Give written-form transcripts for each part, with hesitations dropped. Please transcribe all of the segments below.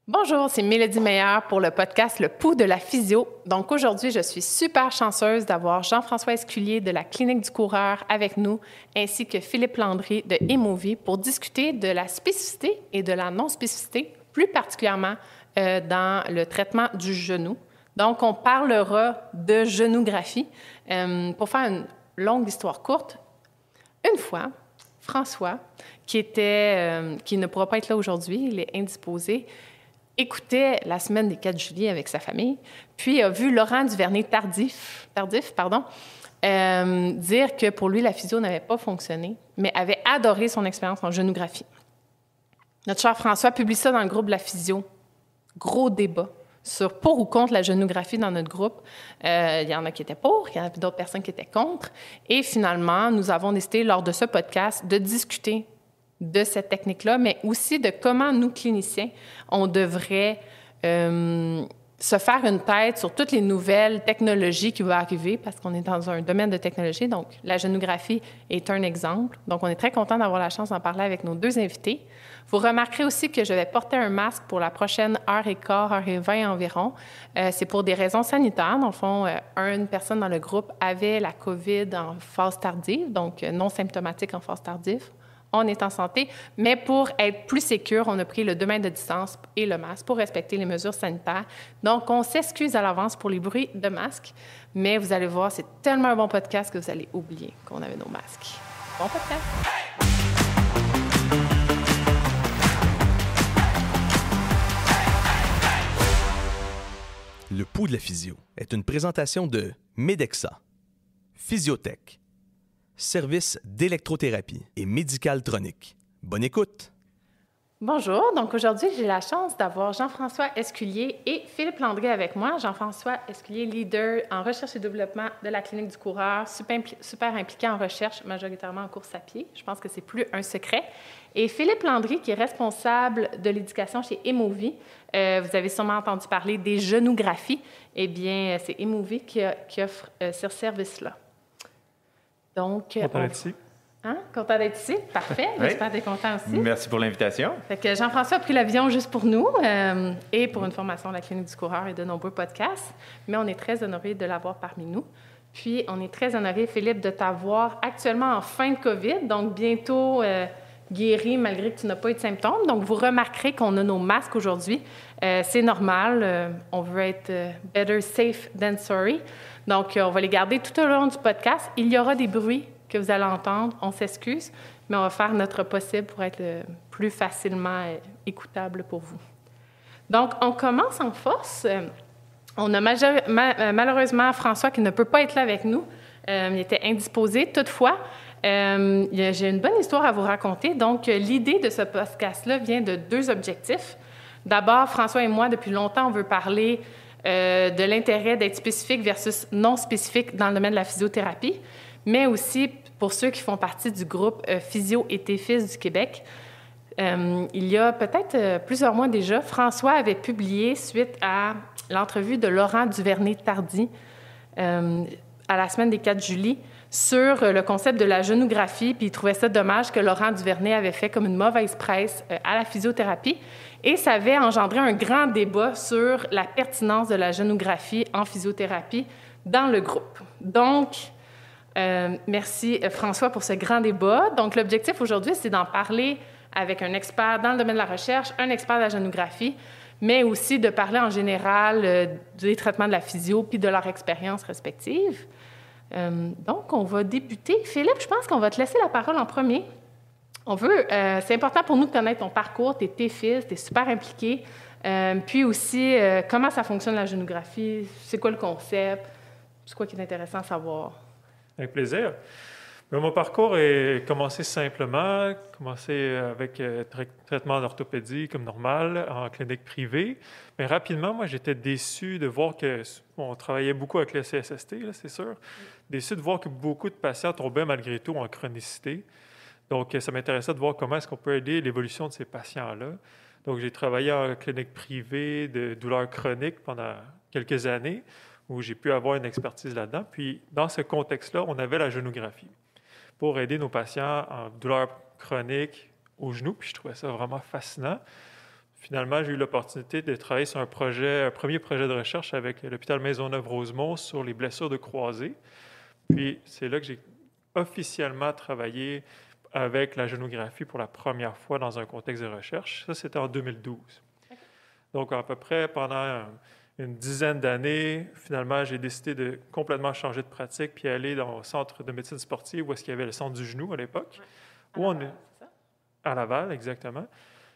Bonjour, c'est Mélodie Meilleur pour le podcast Le Pouls de la physio. Donc aujourd'hui, je suis super chanceuse d'avoir Jean-François Esculier de la Clinique du Coureur avec nous, ainsi que Philippe Landry de Emovie pour discuter de la spécificité et de la non-spécificité, plus particulièrement dans le traitement du genou. Donc, on parlera de genographie. Pour faire une longue histoire courte, une fois, François, qui ne pourra pas être là aujourd'hui, il est indisposé, écoutait la semaine des 4 juillet avec sa famille, puis a vu Laurent Duvernay-Tardif dire que pour lui, la physio n'avait pas fonctionné, mais avait adoré son expérience en genographie. Notre cher François publie ça dans le groupe de la physio. Gros débat sur pour ou contre la genographie dans notre groupe. Il y en a qui étaient pour, il y en a d'autres personnes qui étaient contre. Et finalement, nous avons décidé, lors de ce podcast, de discuter de cette technique-là, mais aussi de comment nous, cliniciens, on devrait se faire une tête sur toutes les nouvelles technologies qui vont arriver, parce qu'on est dans un domaine de technologie. Donc, la genographie est un exemple. Donc, on est très content d'avoir la chance d'en parler avec nos deux invités. Vous remarquerez aussi que je vais porter un masque pour la prochaine heure et quart, heure et 20 environ. C'est pour des raisons sanitaires. Dans le fond, une personne dans le groupe avait la COVID en phase tardive, donc non symptomatique en phase tardive. On est en santé, mais pour être plus sécure, on a pris le 2 mètres de distance et le masque pour respecter les mesures sanitaires. Donc, on s'excuse à l'avance pour les bruits de masque, mais vous allez voir, c'est tellement un bon podcast que vous allez oublier qu'on avait nos masques. Bon podcast! Le pouls de la physio est une présentation de Medexa, Physiotech, service d'électrothérapie et médical-tronique. Bonne écoute! Bonjour. Donc, aujourd'hui, j'ai la chance d'avoir Jean-François Esculier et Philippe Landry avec moi. Jean-François Esculier, leader en recherche et développement de la Clinique du Coureur, super impliqué en recherche, majoritairement en course à pied. Je pense que c'est plus un secret. Et Philippe Landry, qui est responsable de l'éducation chez Emovie. Vous avez sûrement entendu parler des genographies. Eh bien, c'est Emovie qui offre ce service-là. Donc, content d'être ici. Hein? Content d'être ici? Parfait. Oui. J'espère que tu es content aussi. Merci pour l'invitation. Fait que Jean-François a pris l'avion juste pour nous et pour une formation à la Clinique du Coureur et de nombreux podcasts. Mais on est très honorés de l'avoir parmi nous. Puis, on est très honorés, Philippe, de t'avoir actuellement en fin de COVID, donc bientôt guéri malgré que tu n'as pas eu de symptômes. Donc, vous remarquerez qu'on a nos masques aujourd'hui. C'est normal. On veut être better safe than sorry. Donc, on va les garder tout au long du podcast. Il y aura des bruits que vous allez entendre. On s'excuse, mais on va faire notre possible pour être le plus facilement écoutable pour vous. Donc, on commence en force. On a malheureusement François qui ne peut pas être là avec nous. Il était indisposé. Toutefois, j'ai une bonne histoire à vous raconter. Donc, l'idée de ce podcast-là vient de 2 objectifs. D'abord, François et moi, depuis longtemps, on veut parler de l'intérêt d'être spécifique versus non spécifique dans le domaine de la physiothérapie, mais aussi pour ceux qui font partie du groupe Physio et Téphys du Québec. Il y a peut-être plusieurs mois déjà, François avait publié, suite à l'entrevue de Laurent Duvernay-Tardif à la semaine des 4 juillet, sur le concept de la genographie, puis il trouvait ça dommage que Laurent Duvernay avait fait comme une mauvaise presse à la physiothérapie. Et ça avait engendré un grand débat sur la pertinence de la genographie en physiothérapie dans le groupe. Donc, merci François pour ce grand débat. Donc, l'objectif aujourd'hui, c'est d'en parler avec un expert dans le domaine de la recherche, un expert de la genographie, mais aussi de parler en général des traitements de la physio puis de leur expérience respective. Donc, on va débuter. Philippe, je pense qu'on va te laisser la parole en premier. C'est important pour nous de connaître ton parcours, tes fils, tu es super impliqué. Puis aussi, comment ça fonctionne la genographie, c'est quoi le concept, c'est quoi qui est intéressant à savoir. Avec plaisir. Mon parcours est commencé simplement, avec traitement d'orthopédie comme normal en clinique privée. Mais rapidement, moi, j'étais déçu de voir on travaillait beaucoup avec le CSST, là, c'est sûr. Déçu de voir que beaucoup de patients tombaient malgré tout en chronicité. Donc, ça m'intéressait de voir comment est-ce qu'on peut aider l'évolution de ces patients-là. Donc, j'ai travaillé en clinique privée de douleurs chroniques pendant quelques années où j'ai pu avoir une expertise là-dedans. Puis, dans ce contexte-là, on avait la genographie pour aider nos patients en douleurs chroniques au genou. Puis, je trouvais ça vraiment fascinant. finalement, j'ai eu l'opportunité de travailler sur un premier projet de recherche avec l'hôpital Maisonneuve-Rosemont sur les blessures de croisés. Puis, c'est là que j'ai officiellement travaillé avec la génographie pour la première fois dans un contexte de recherche. Ça, c'était en 2012. Donc, à peu près pendant une dizaine d'années, finalement, j'ai décidé de complètement changer de pratique puis aller dans le centre de médecine sportive où est-ce qu'il y avait le centre du genou à l'époque. À Laval, exactement.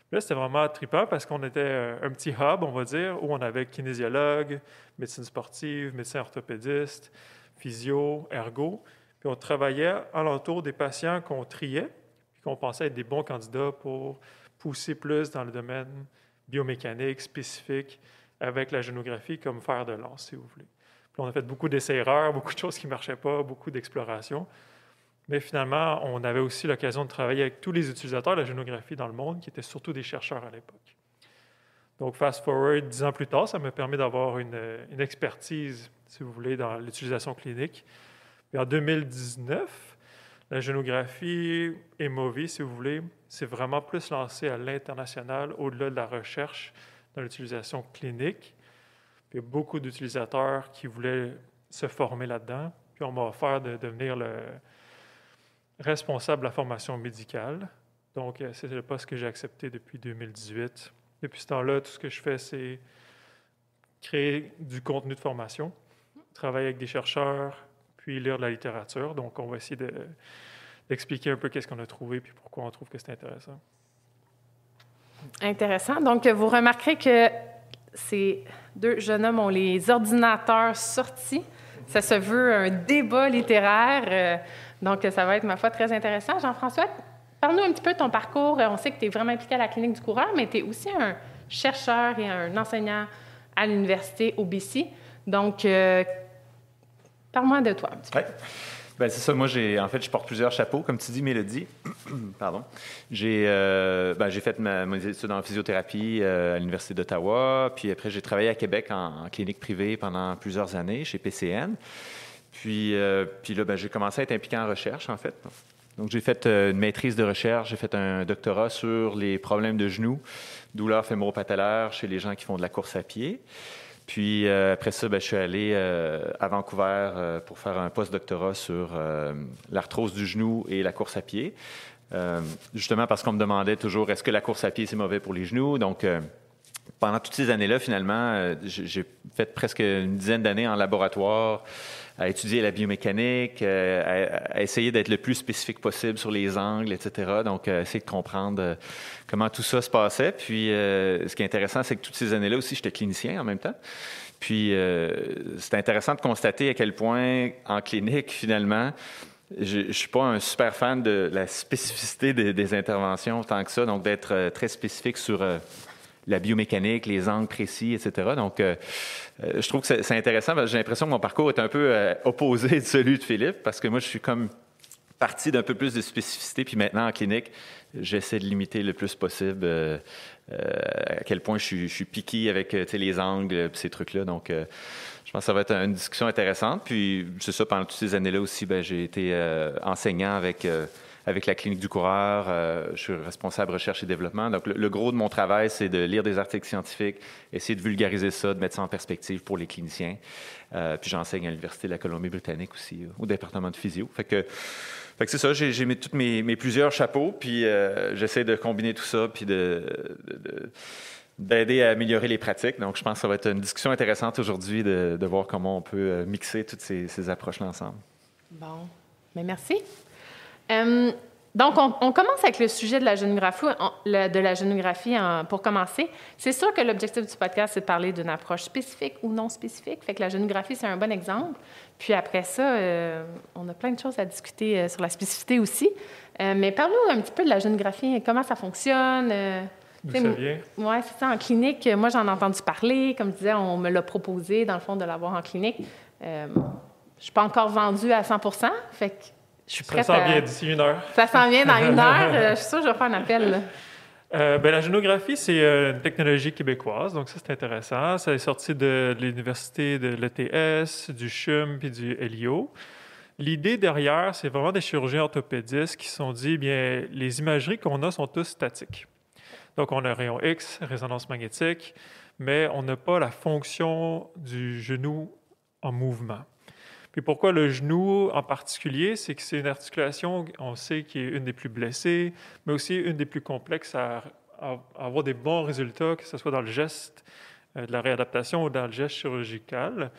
Puis là, c'était vraiment trippant parce qu'on était un petit hub, on va dire, où on avait kinésiologue, médecine sportive, médecin orthopédiste, physio, ergo. Puis on travaillait alentour des patients qu'on triait, puis qu'on pensait être des bons candidats pour pousser plus dans le domaine biomécanique, spécifique, avec la génographie comme fer de lance, si vous voulez. Puis on a fait beaucoup d'essais-erreurs, beaucoup de choses qui ne marchaient pas, beaucoup d'exploration. Mais finalement, on avait aussi l'occasion de travailler avec tous les utilisateurs de la génographie dans le monde, qui étaient surtout des chercheurs à l'époque. Donc, fast forward 10 ans plus tard, ça m'a permis d'avoir une expertise, si vous voulez, dans l'utilisation clinique. Puis en 2019, la génographie EMOVI, si vous voulez, s'est vraiment plus lancée à l'international, au-delà de la recherche dans l'utilisation clinique. Puis il y a beaucoup d'utilisateurs qui voulaient se former là-dedans. Puis on m'a offert de devenir le responsable de la formation médicale. Donc, c'est le poste que j'ai accepté depuis 2018. Depuis ce temps-là, tout ce que je fais, c'est créer du contenu de formation, travailler avec des chercheurs, puis lire de la littérature. Donc, on va essayer d'expliquer un peu qu'est-ce qu'on a trouvé puis pourquoi on trouve que c'est intéressant. Intéressant. Donc, vous remarquerez que ces deux jeunes hommes ont les ordinateurs sortis. Ça se veut un débat littéraire. Donc, ça va être, ma foi, très intéressant. Jean-François, parle-nous un petit peu de ton parcours. On sait que tu es vraiment impliqué à la Clinique du coureur, mais tu es aussi un chercheur et un enseignant à l'université au BC. Donc, parle-moi de toi un petit peu. Ouais. Bien, c'est ça. Moi, je porte plusieurs chapeaux, comme tu dis, Mélodie. Pardon. J'ai fait mes études en physiothérapie à l'Université d'Ottawa. Puis après, j'ai travaillé à Québec en clinique privée pendant plusieurs années chez PCN. Puis là, j'ai commencé à être impliqué en recherche, en fait. Donc, j'ai fait une maîtrise de recherche. J'ai fait un doctorat sur les problèmes de genoux, douleurs fémoro-patellaires chez les gens qui font de la course à pied. Puis après ça, je suis allé à Vancouver pour faire un post-doctorat sur l'arthrose du genou et la course à pied. Justement parce qu'on me demandait toujours, est-ce que la course à pied, c'est mauvais pour les genoux? Donc, pendant toutes ces années-là, finalement, j'ai fait presque une dizaine d'années en laboratoire à étudier la biomécanique, à essayer d'être le plus spécifique possible sur les angles, etc. Donc, essayer de comprendre comment tout ça se passait. Puis, ce qui est intéressant, c'est que toutes ces années-là aussi, j'étais clinicien en même temps. Puis, c'est intéressant de constater à quel point, en clinique, finalement, je ne suis pas un super fan de la spécificité des interventions tant que ça, donc d'être très spécifique sur la biomécanique, les angles précis, etc. Donc, je trouve que c'est intéressant parce que j'ai l'impression que mon parcours est un peu opposé de celui de Philippe parce que moi, je suis comme parti d'un peu plus de spécificité, puis maintenant, en clinique, j'essaie de limiter le plus possible à quel point je suis piqué avec les angles puis ces trucs-là. Donc, je pense que ça va être une discussion intéressante. Puis, c'est ça, pendant toutes ces années-là aussi, j'ai été enseignant avec la Clinique du coureur. Je suis responsable recherche et développement. Donc, le gros de mon travail, c'est de lire des articles scientifiques, essayer de vulgariser ça, de mettre ça en perspective pour les cliniciens. Puis, j'enseigne à l'Université de la Colombie-Britannique aussi, au département de physio. Fait que c'est ça, j'ai mis tous mes plusieurs chapeaux, puis j'essaie de combiner tout ça, puis d'aider à améliorer les pratiques. Donc, je pense que ça va être une discussion intéressante aujourd'hui de voir comment on peut mixer toutes ces approches-là ensemble. Bon, mais merci. Donc, on commence avec le sujet de la génographie, pour commencer. C'est sûr que l'objectif du podcast, c'est de parler d'une approche spécifique ou non spécifique. Fait que la génographie, c'est un bon exemple. Puis après ça, on a plein de choses à discuter sur la spécificité aussi. Mais parle-nous un petit peu de la génographie, comment ça fonctionne. D'où ça vient? Oui, c'est ça. En clinique, moi, j'en ai entendu parler. Comme je disais, on me l'a proposé, dans le fond, de l'avoir en clinique. Je ne suis pas encore vendue à 100%. Fait que je suis prête. Ça s'en vient d'ici 1 heure. Ça s'en vient dans 1 heure. Je suis sûre que je vais faire un appel. La génographie, c'est une technologie québécoise, donc ça, c'est intéressant. Ça est sorti de l'université de l'ETS, du CHUM puis du LIO. L'idée derrière, c'est vraiment des chirurgiens orthopédistes qui se sont dit, bien, les imageries qu'on a sont tous statiques. Donc, on a rayon X, résonance magnétique, mais on n'a pas la fonction du genou en mouvement. Puis pourquoi le genou en particulier? C'est que c'est une articulation, on sait, qui est une des plus blessées, mais aussi une des plus complexes à avoir des bons résultats, que ce soit dans le geste de la réadaptation ou dans le geste chirurgical.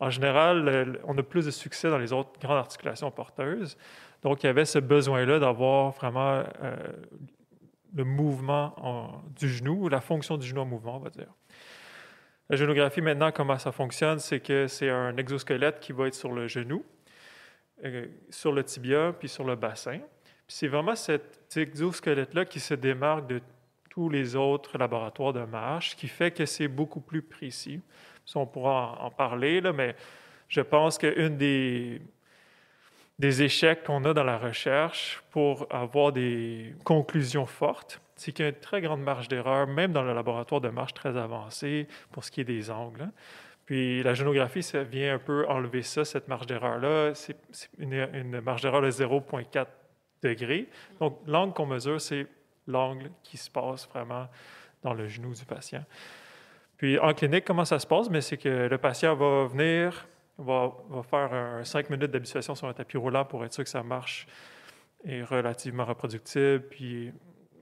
En général, on a plus de succès dans les autres grandes articulations porteuses. Donc, il y avait ce besoin-là d'avoir vraiment le mouvement du genou, ou la fonction du genou en mouvement, on va dire. La génographie, maintenant, comment ça fonctionne, c'est que c'est un exosquelette qui va être sur le genou, sur le tibia, puis sur le bassin. Puis c'est vraiment cet exosquelette-là qui se démarque de tous les autres laboratoires de marche, qui fait que c'est beaucoup plus précis. Ça, on pourra en parler, là, mais je pense qu'une des échecs qu'on a dans la recherche pour avoir des conclusions fortes, c'est qu'il y a une très grande marge d'erreur, même dans le laboratoire de marche très avancé, pour ce qui est des angles. Hein. Puis la génographie, ça vient un peu enlever ça, cette marge d'erreur-là. C'est une marge d'erreur de 0,4 degrés. Donc, l'angle qu'on mesure, c'est l'angle qui se passe vraiment dans le genou du patient. Puis en clinique, comment ça se passe? Mais c'est que le patient va venir, va faire 5 minutes d'habituation sur un tapis roulant pour être sûr que ça marche et relativement reproductible. Puis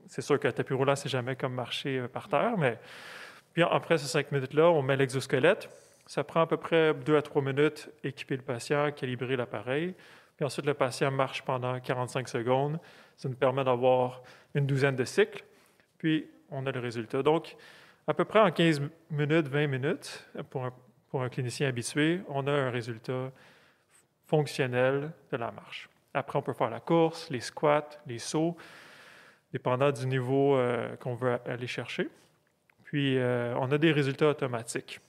c'est sûr qu'un tapis roulant, c'est jamais comme marcher par terre, mais puis après ces 5 minutes-là, on met l'exosquelette. Ça prend à peu près 2 à 3 minutes, équiper le patient, calibrer l'appareil. Puis ensuite, le patient marche pendant 45 secondes. Ça nous permet d'avoir une douzaine de cycles. Puis, on a le résultat. Donc, à peu près en 15 minutes, 20 minutes, pour un clinicien habitué, on a un résultat fonctionnel de la marche. Après, on peut faire la course, les squats, les sauts, dépendant du niveau qu'on veut aller chercher. Puis, on a des résultats automatiques.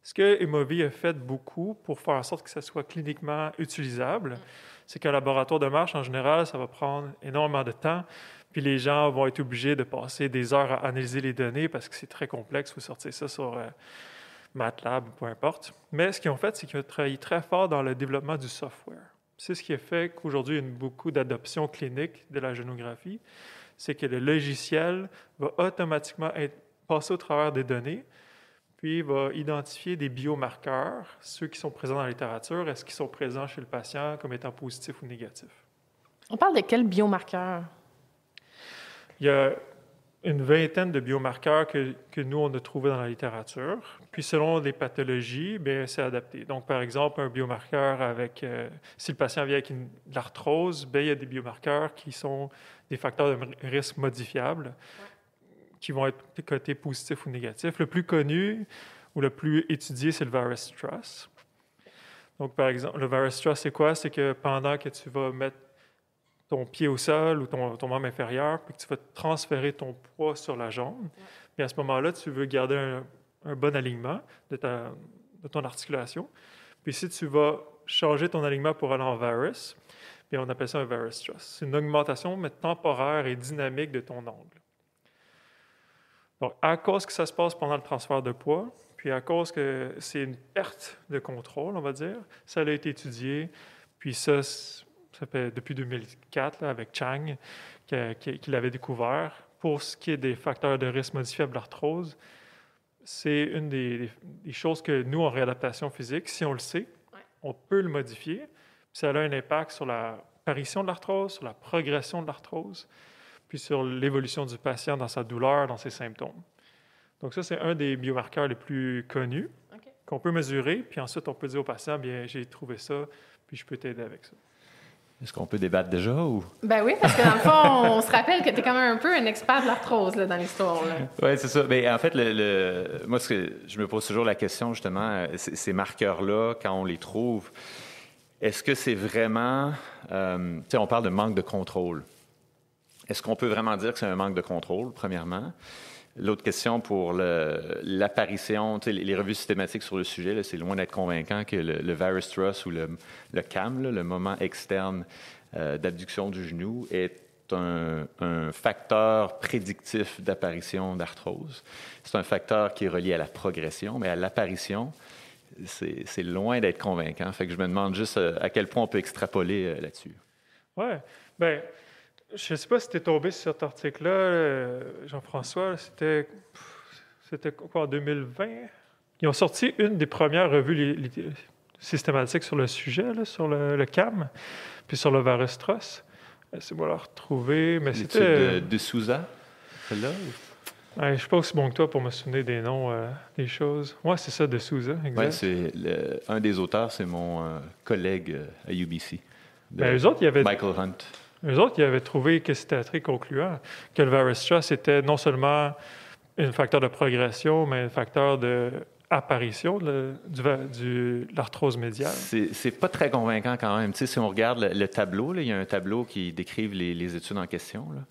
Ce que Emovi a fait beaucoup pour faire en sorte que ça soit cliniquement utilisable, c'est qu'un laboratoire de marche, en général, ça va prendre énormément de temps, puis les gens vont être obligés de passer des heures à analyser les données parce que c'est très complexe, il faut sortir ça sur MATLAB, peu importe. Mais ce qu'ils ont fait, c'est qu'ils ont travaillé très fort dans le développement du software. C'est ce qui a fait qu'aujourd'hui, il y a beaucoup d'adoption clinique de la génographie, c'est que le logiciel va automatiquement passer au travers des données, puis il va identifier des biomarqueurs, ceux qui sont présents dans la littérature, est-ce qu'ils sont présents chez le patient comme étant positifs ou négatifs. On parle de quels biomarqueurs? Il y a une vingtaine de biomarqueurs que nous, on a trouvés dans la littérature. Puis selon les pathologies, bien, c'est adapté. Donc, par exemple, un biomarqueur avec... si le patient vient avec de l'arthrose, bien, il y a des biomarqueurs qui sont des facteurs de risque modifiables. Qui vont être cotés positifs ou négatifs. Le plus connu ou le plus étudié, c'est le varus stress. Donc, par exemple, le varus stress, c'est quoi? C'est que pendant que tu vas mettre ton pied au sol ou ton membre inférieur, puis que tu vas transférer ton poids sur la jambe, puis à ce moment-là, tu veux garder un bon alignement de ton articulation. Puis si tu vas changer ton alignement pour aller en varus, bien, on appelle ça un varus stress. C'est une augmentation, mais temporaire et dynamique de ton angle. Donc, à cause que ça se passe pendant le transfert de poids, puis à cause que c'est une perte de contrôle, on va dire, ça a été étudié. Puis ça fait depuis 2004, là, avec Chang, qu'il avait découvert. Pour ce qui est des facteurs de risque modifiables d'arthrose, c'est une des choses que nous, en réadaptation physique, si on le sait, on peut le modifier. Puis ça a un impact sur l'apparition de l'arthrose, sur la progression de l'arthrose, puis sur l'évolution du patient dans sa douleur, dans ses symptômes. Donc ça, c'est un des biomarqueurs les plus connus qu'on peut mesurer, puis ensuite, on peut dire au patient, bien, j'ai trouvé ça, puis je peux t'aider avec ça. Est-ce qu'on peut débattre déjà ou... Ben oui, parce que dans le fond, on se rappelle que tu es quand même un peu un expert de l'arthrose là, dans l'histoire. Oui, c'est ça. Mais en fait, moi, je me pose toujours la question, justement, ces marqueurs-là, quand on les trouve, est-ce que c'est vraiment... tu sais, on parle de manque de contrôle. Est-ce qu'on peut vraiment dire que c'est un manque de contrôle, premièrement? L'autre question pour l'apparition, les revues systématiques sur le sujet, là, c'est loin d'être convaincant que le varus thrust ou le CAM, là, le moment externe d'abduction du genou, est un facteur prédictif d'apparition d'arthrose. C'est un facteur qui est relié à la progression, mais à l'apparition, c'est loin d'être convaincant. Fait que je me demande juste à quel point on peut extrapoler là-dessus. Oui. Bien, Je ne sais pas si tu es tombé sur cet article-là, Jean-François. C'était quoi, en 2020? Ils ont sorti une des premières revues systématiques sur le sujet, là, sur le CAM, puis sur le virus TROS. Laissez-moi la retrouver. Mais c'était de Souza, celle-là? Ouais, je ne suis pas aussi bon que toi pour me souvenir des noms des choses. Oui, c'est ça, de Souza, exact. Oui, un des auteurs, c'est mon collègue à UBC. Mais eux autres, Michael Hunt. Eux autres, ils avaient trouvé que c'était très concluant, que le virus TROS était non seulement un facteur de progression, mais un facteur d'apparition de l'arthrose médiale. C'est pas très convaincant quand même. Tu sais, si on regarde le tableau, là, il y a un tableau qui décrit les études en question, là.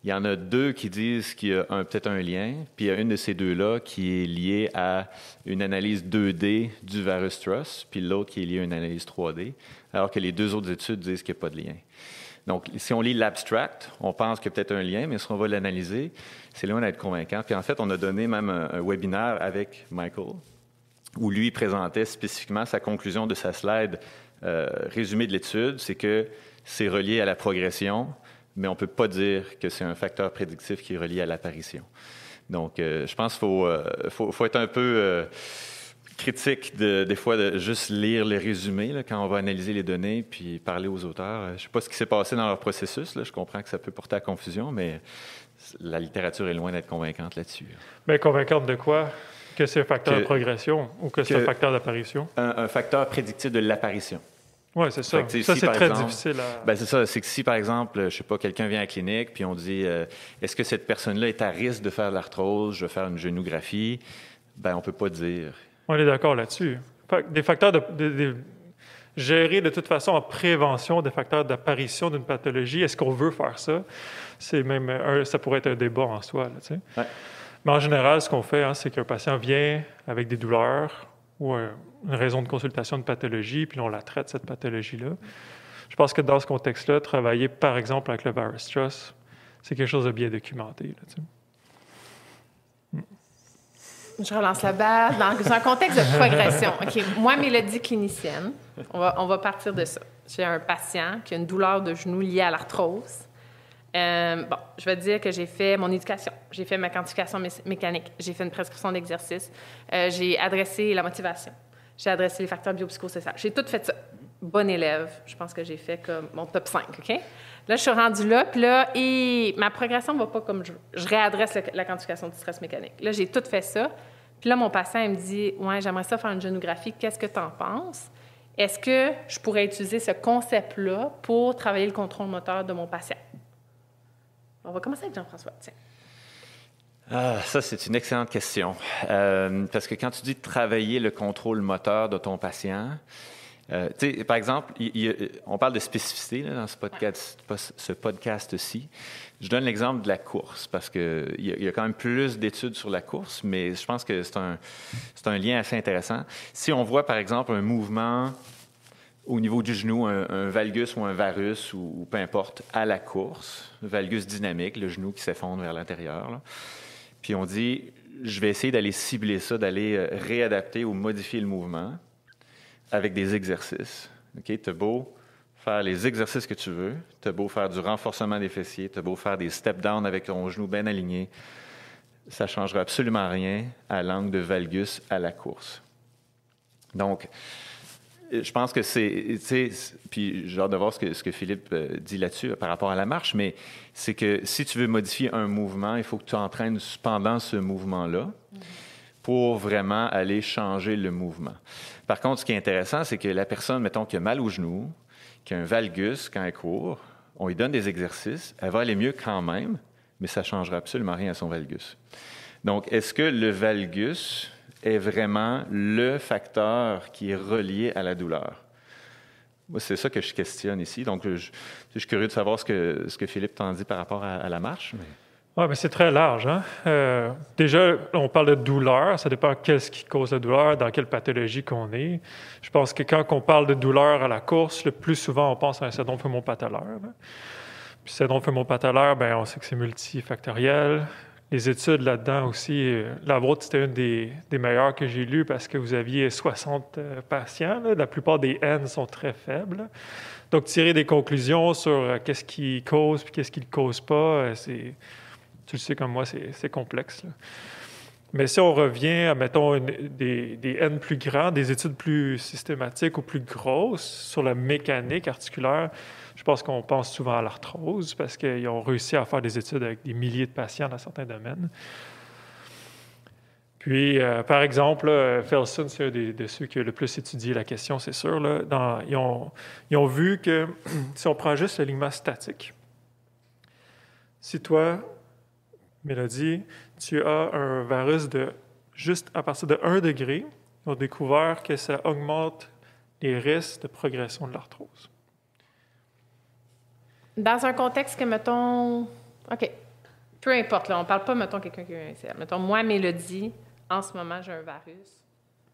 Il y en a deux qui disent qu'il y a peut-être un lien, puis il y a une de ces deux-là qui est liée à une analyse 2D du virus TROS, puis l'autre qui est liée à une analyse 3D, alors que les deux autres études disent qu'il n'y a pas de lien. Donc, si on lit l'abstract, on pense qu'il y a peut-être un lien, mais si on va l'analyser, c'est loin d'être convaincant. Puis en fait, on a donné même un webinaire avec Michael, où lui présentait spécifiquement sa conclusion de sa slide résumée de l'étude, c'est que c'est relié à la progression, mais on ne peut pas dire que c'est un facteur prédictif qui est relié à l'apparition. Donc, je pense qu'il faut être un peu critique des fois de juste lire le résumé là, quand on va analyser les données puis parler aux auteurs. Je ne sais pas ce qui s'est passé dans leur processus. Là. Je comprends que ça peut porter à confusion, mais la littérature est loin d'être convaincante là-dessus. Mais convaincante de quoi? Que c'est un facteur de progression ou que c'est un facteur d'apparition? Un facteur prédictif de l'apparition. Oui, c'est ça. Ça, c'est très difficile à... Bien, c'est ça. C'est que si, par exemple, je ne sais pas, quelqu'un vient à la clinique puis on dit est-ce que cette personne-là est à risque de faire de l'arthrose, je vais faire une génographie, bien, on ne peut pas dire. On est d'accord là-dessus. Des facteurs gérer de toute façon en prévention des facteurs d'apparition d'une pathologie, est-ce qu'on veut faire ça? C'est même ça pourrait être un débat en soi. Là, tu sais. Ouais. Mais en général, ce qu'on fait, c'est qu'un patient vient avec des douleurs ou une raison de consultation de pathologie, puis on la traite, cette pathologie-là. Je pense que dans ce contexte-là, travailler, par exemple, avec le virus TROS, c'est quelque chose de bien documenté. Là, tu sais. Je relance la balle dans un contexte de progression. OK, moi, Mélodie, clinicienne, on va partir de ça. J'ai un patient qui a une douleur de genou liée à l'arthrose. Je vais te dire que j'ai fait mon éducation, j'ai fait ma quantification mécanique, j'ai fait une prescription d'exercice, j'ai adressé la motivation, j'ai adressé les facteurs biopsychosociaux. J'ai tout fait ça. Bon élève, je pense que j'ai fait comme mon top 5, OK? Là, je suis rendue là, puis là, et ma progression ne va pas comme je réadresse la quantification du stress mécanique. Là, j'ai tout fait ça. Puis là, mon patient, il me dit « Ouais, j'aimerais ça faire une génographie. Qu'est-ce que tu en penses? Est-ce que je pourrais utiliser ce concept-là pour travailler le contrôle moteur de mon patient? » On va commencer avec Jean-François, tiens. Ah, ça, c'est une excellente question. Parce que quand tu dis travailler le contrôle moteur de ton patient, par exemple, on parle de spécificité là, dans ce podcast-ci. Je donne l'exemple de la course parce qu'il y a quand même plus d'études sur la course, mais je pense que c'est un lien assez intéressant. Si on voit, par exemple, un mouvement au niveau du genou, un valgus ou un varus ou peu importe, à la course, valgus dynamique, le genou qui s'effondre vers l'intérieur, là, puis on dit, je vais essayer d'aller cibler ça, d'aller réadapter ou modifier le mouvement avec des exercices. OK? T'as beau faire les exercices que tu veux, t'as beau faire du renforcement des fessiers, t'as beau faire des step-down avec ton genou bien aligné, ça ne changera absolument rien à l'angle de valgus à la course. Donc, je pense que puis j'ai hâte de voir ce que Philippe dit là-dessus par rapport à la marche, mais c'est que si tu veux modifier un mouvement, il faut que tu entraînes pendant ce mouvement-là pour vraiment aller changer le mouvement. Par contre, ce qui est intéressant, c'est que la personne, mettons, qui a mal au genou, qui a un valgus quand elle court, on lui donne des exercices, elle va aller mieux quand même, mais ça ne changera absolument rien à son valgus. Donc, est-ce que le valgus est vraiment le facteur qui est relié à la douleur? Moi, c'est ça que je questionne ici. Donc, je suis curieux de savoir ce que Philippe t'en dit par rapport à la marche. Mais... Oui, mais c'est très large. Hein? Déjà, on parle de douleur. Ça dépend qu'est-ce qui cause la douleur, dans quelle pathologie qu'on est. Je pense que quand on parle de douleur à la course, le plus souvent, on pense à un syndrome fémopatallaire. Puis, syndrome fémopatallaire, bien, on sait que c'est multifactoriel. Les études là-dedans aussi, la vôtre, c'était une des meilleures que j'ai lues parce que vous aviez 60 patients. Là. La plupart des N sont très faibles. Donc, tirer des conclusions sur qu'est-ce qui cause puis qu'est-ce qui ne cause pas, tu le sais comme moi, c'est complexe, là. Mais si on revient à, mettons, des N plus grands, des études plus systématiques ou plus grosses sur la mécanique articulaire, je pense qu'on pense souvent à l'arthrose parce qu'ils ont réussi à faire des études avec des milliers de patients dans certains domaines. Puis, par exemple, Felsen, c'est un de ceux qui a le plus étudié la question, c'est sûr. Là, ils ont vu que si on prend juste le ligament statique, si toi, Mélodie, tu as un varus juste à partir de 1 degré, ils ont découvert que ça augmente les risques de progression de l'arthrose. Dans un contexte que, mettons... OK. Peu importe, là, on ne parle pas, mettons, quelqu'un qui a un MCL. Mettons, moi, Mélodie, en ce moment, j'ai un varus.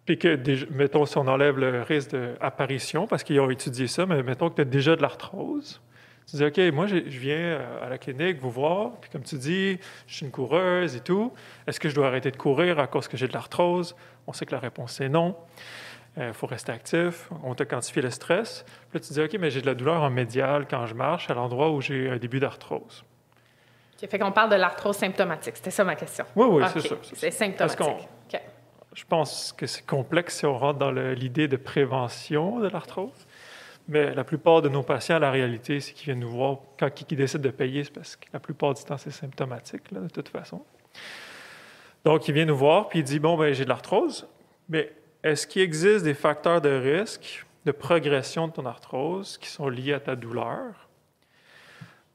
Puis que, mettons, si on enlève le risque d'apparition, parce qu'ils ont étudié ça, mais mettons que tu as déjà de l'arthrose, tu dis, OK, moi, je viens à la clinique vous voir, puis comme tu dis, je suis une coureuse et tout. Est-ce que je dois arrêter de courir à cause que j'ai de l'arthrose? On sait que la réponse, c'est non. Il faut rester actif. On t'a quantifié le stress. Puis là, tu dis, OK, mais j'ai de la douleur en médial quand je marche à l'endroit où j'ai un début d'arthrose. OK, fait qu'on parle de l'arthrose symptomatique. C'était ça ma question. Oui, okay. c'est ça. C'est symptomatique. OK. Je pense que c'est complexe si on rentre dans l'idée de prévention de l'arthrose. Mais la plupart de nos patients, la réalité, c'est qu'ils viennent nous voir quand ils décident de payer, c'est parce que la plupart du temps, c'est symptomatique, là, de toute façon. Donc, il vient nous voir, puis il dit, bon, ben j'ai de l'arthrose, mais est-ce qu'il existe des facteurs de risque de progression de ton arthrose qui sont liés à ta douleur?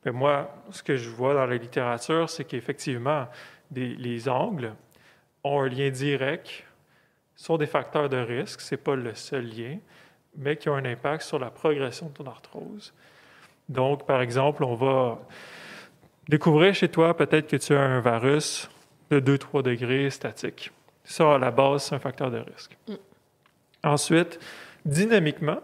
Ben moi, ce que je vois dans la littérature, c'est qu'effectivement, les angles ont un lien direct, sont des facteurs de risque, ce n'est pas le seul lien, mais qui ont un impact sur la progression de ton arthrose. Donc, par exemple, on va découvrir chez toi peut-être que tu as un varus de 2-3 degrés statique. Ça, à la base, c'est un facteur de risque. Ensuite, dynamiquement,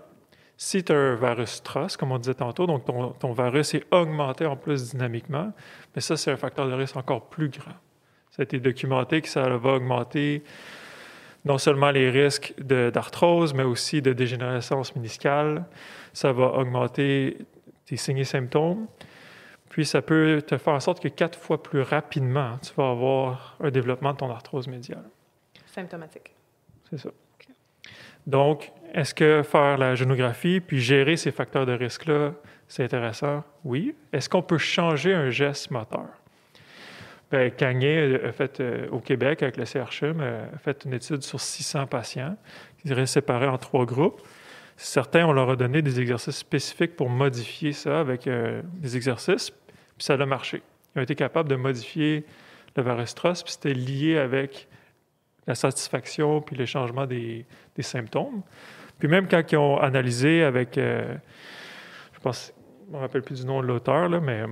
si tu as un varus TROS, comme on disait tantôt, donc ton varus est augmenté en plus dynamiquement, mais ça, c'est un facteur de risque encore plus grand. Ça a été documenté que ça va augmenter non seulement les risques d'arthrose, mais aussi de dégénérescence méniscale. Ça va augmenter tes signes et symptômes. Puis, ça peut te faire en sorte que 4 fois plus rapidement, tu vas avoir un développement de ton arthrose médiale. Symptomatique. C'est ça. Okay. Donc, est-ce que faire la génographie puis gérer ces facteurs de risque-là, c'est intéressant? Oui. Est-ce qu'on peut changer un geste moteur? Bien, Gagné a fait au Québec, avec le CRCHUM, a fait une étude sur 600 patients qui seraient séparés en 3 groupes. Certains, on leur a donné des exercices spécifiques pour modifier ça avec des exercices, puis ça a marché. Ils ont été capables de modifier le varus TROS, puis c'était lié avec la satisfaction puis le changement des symptômes. Puis même quand ils ont analysé avec, je pense, je ne me rappelle plus du nom de l'auteur, là, mais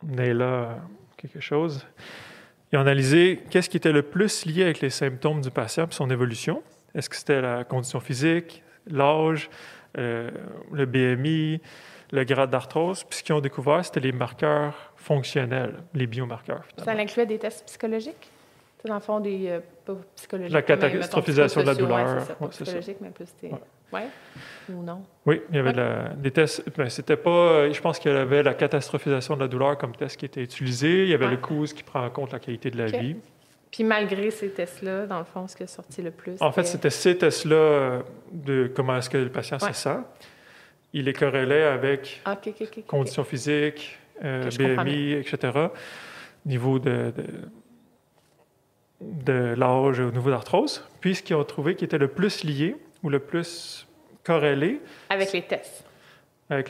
Neila quelque chose, ils ont analysé qu'est-ce qui était le plus lié avec les symptômes du patient et son évolution. Est-ce que c'était la condition physique, l'âge, le BMI, le grade d'arthrose? Puis ce qu'ils ont découvert, c'était les marqueurs fonctionnels, les biomarqueurs. Finalement. Ça incluait des tests psychologiques? C'est dans le fond des... pas psychologiques. La catastrophisation de la douleur. Ouais, c'est ça, pas psychologique, mais plus des... Ouais. Ou non? Oui, il y avait des tests. Ben, c'était pas. Je pense qu'il y avait la catastrophisation de la douleur comme test qui était utilisé. Il y avait le COUS qui prend en compte la qualité de la vie. Puis malgré ces tests-là, dans le fond, ce qui est sorti le plus. En fait, c'était ces tests-là de comment est-ce que le patient se sent. Il les corrélait avec conditions physiques, BMI, etc. Niveau de l'âge au niveau d'arthrose. Puis ce qu'ils ont trouvé qui était le plus lié ou le plus corrélé. Avec les tests. Avec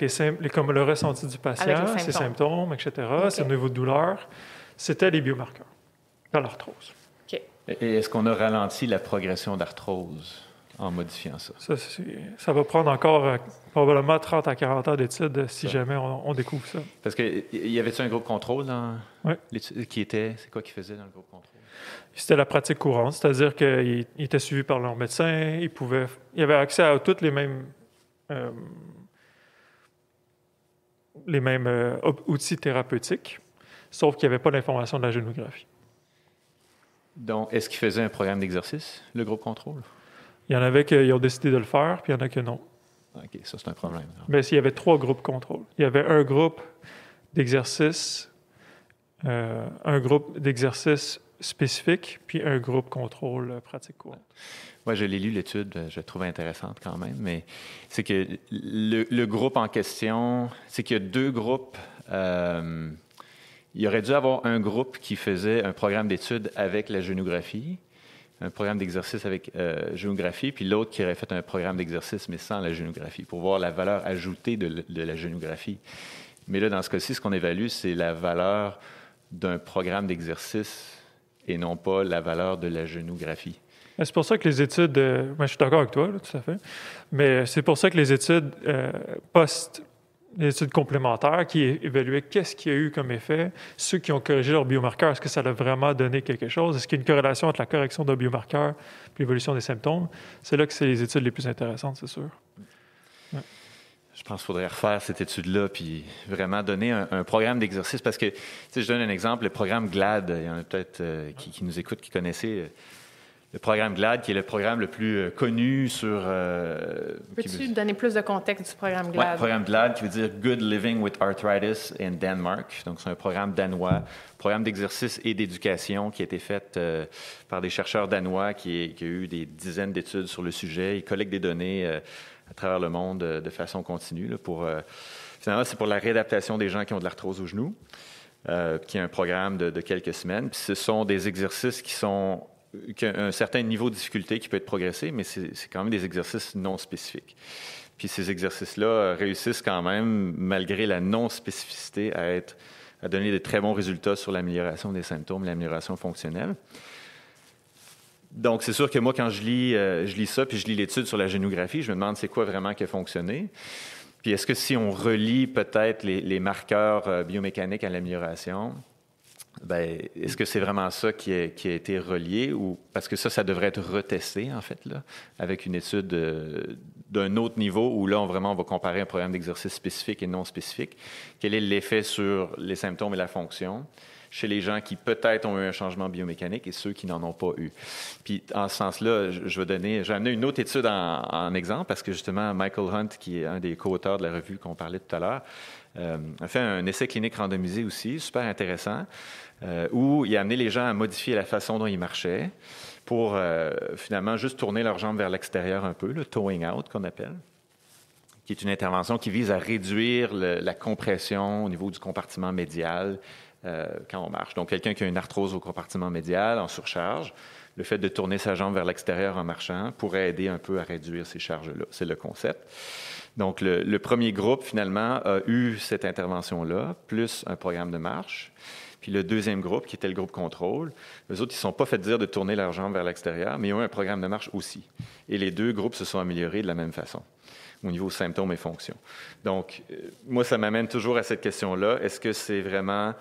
comme le ressenti du patient, ses symptômes, etc., ses niveaux de douleur, c'était les biomarqueurs dans l'arthrose. OK. Et est-ce qu'on a ralenti la progression d'arthrose en modifiant ça? Ça va prendre encore probablement 30 à 40 ans d'études si jamais on découvre ça. Parce qu'il y avait-tu un groupe contrôle dans l'étude? C'est quoi qu'ils faisaient dans le groupe contrôle? C'était la pratique courante, c'est-à-dire qu'ils étaient suivis par leur médecin, ils avaient accès à tous les mêmes outils thérapeutiques, sauf qu'il n'y avait pas l'information de la génographie. Donc, est-ce qu'ils faisaient un programme d'exercice, le groupe contrôle? Il y en avait qui ont décidé de le faire, puis il y en a qui non. OK, ça, c'est un problème. Mais il y avait 3 groupes contrôle. Il y avait un groupe d'exercices, un groupe d'exercices spécifiques, puis un groupe contrôle pratique courante. Moi, je l'ai lu, l'étude, je la trouve intéressante quand même, mais c'est que le groupe en question, c'est qu'il y a 2 groupes. Il aurait dû avoir un groupe qui faisait un programme d'études avec la génographie, un programme d'exercice avec géographie, puis l'autre qui aurait fait un programme d'exercice, mais sans la géographie, pour voir la valeur ajoutée de la géographie. Mais là, dans ce cas-ci, ce qu'on évalue, c'est la valeur d'un programme d'exercice et non pas la valeur de la géographie. C'est pour ça que les études... moi, je suis d'accord avec toi, là, tout à fait. Mais c'est pour ça que les études les études complémentaires qui évaluaient qu'est-ce qu'il y a eu comme effet, ceux qui ont corrigé leurs biomarqueurs, est-ce que ça a vraiment donné quelque chose? Est-ce qu'il y a une corrélation entre la correction d'un biomarqueur et l'évolution des symptômes? C'est là que c'est les études les plus intéressantes, c'est sûr. Ouais. Je pense qu'il faudrait refaire cette étude-là puis vraiment donner un programme d'exercice parce que, je donne un exemple, le programme GLAD, il y en a peut-être qui nous écoutent, qui connaissaient le programme GLAD, qui est le programme le plus connu sur... Peux-tu donner plus de contexte du programme GLAD? Oui, le programme GLAD, qui veut dire Good Living with Arthritis in Denmark. Donc, c'est un programme danois, programme d'exercice et d'éducation qui a été fait par des chercheurs danois qui a eu des dizaines d'études sur le sujet. Ils collectent des données à travers le monde de façon continue. Là, finalement, c'est pour la réadaptation des gens qui ont de l'arthrose au genou, qui est un programme de quelques semaines. Puis ce sont des exercices qui ont un certain niveau de difficulté qui peut être progressé, mais c'est quand même des exercices non spécifiques. Puis ces exercices-là réussissent quand même, malgré la non-spécificité, à donner de très bons résultats sur l'amélioration des symptômes, l'amélioration fonctionnelle. Donc, c'est sûr que moi, quand je lis ça, puis je lis l'étude sur la génographie, je me demande c'est quoi vraiment qui a fonctionné. Puis est-ce que si on relie peut-être les marqueurs biomécaniques à l'amélioration, bien, est-ce que c'est vraiment ça qui a été relié ou parce que ça devrait être retesté, en fait, là, avec une étude d'un autre niveau où là, on va comparer un programme d'exercice spécifique et non spécifique. Quel est l'effet sur les symptômes et la fonction chez les gens qui peut-être ont eu un changement biomécanique et ceux qui n'en ont pas eu. Puis, en ce sens-là, j'ai amené une autre étude en exemple parce que, justement, Michael Hunt, qui est un des co-auteurs de la revue qu'on parlait tout à l'heure, a fait un essai clinique randomisé aussi, super intéressant, où il a amené les gens à modifier la façon dont ils marchaient pour, finalement, juste tourner leurs jambes vers l'extérieur un peu, le towing out qu'on appelle, qui est une intervention qui vise à réduire la compression au niveau du compartiment médial quand on marche. Donc, quelqu'un qui a une arthrose au compartiment médial en surcharge, le fait de tourner sa jambe vers l'extérieur en marchant pourrait aider un peu à réduire ces charges-là. C'est le concept. Donc, le premier groupe, finalement, a eu cette intervention-là, plus un programme de marche. Puis le deuxième groupe, qui était le groupe contrôle, eux autres, ils ne se sont pas fait dire de tourner leurs jambes vers l'extérieur, mais ils ont eu un programme de marche aussi. Et les 2 groupes se sont améliorés de la même façon, au niveau symptômes et fonctions. Donc, moi, ça m'amène toujours à cette question-là. Est-ce que c'est vraiment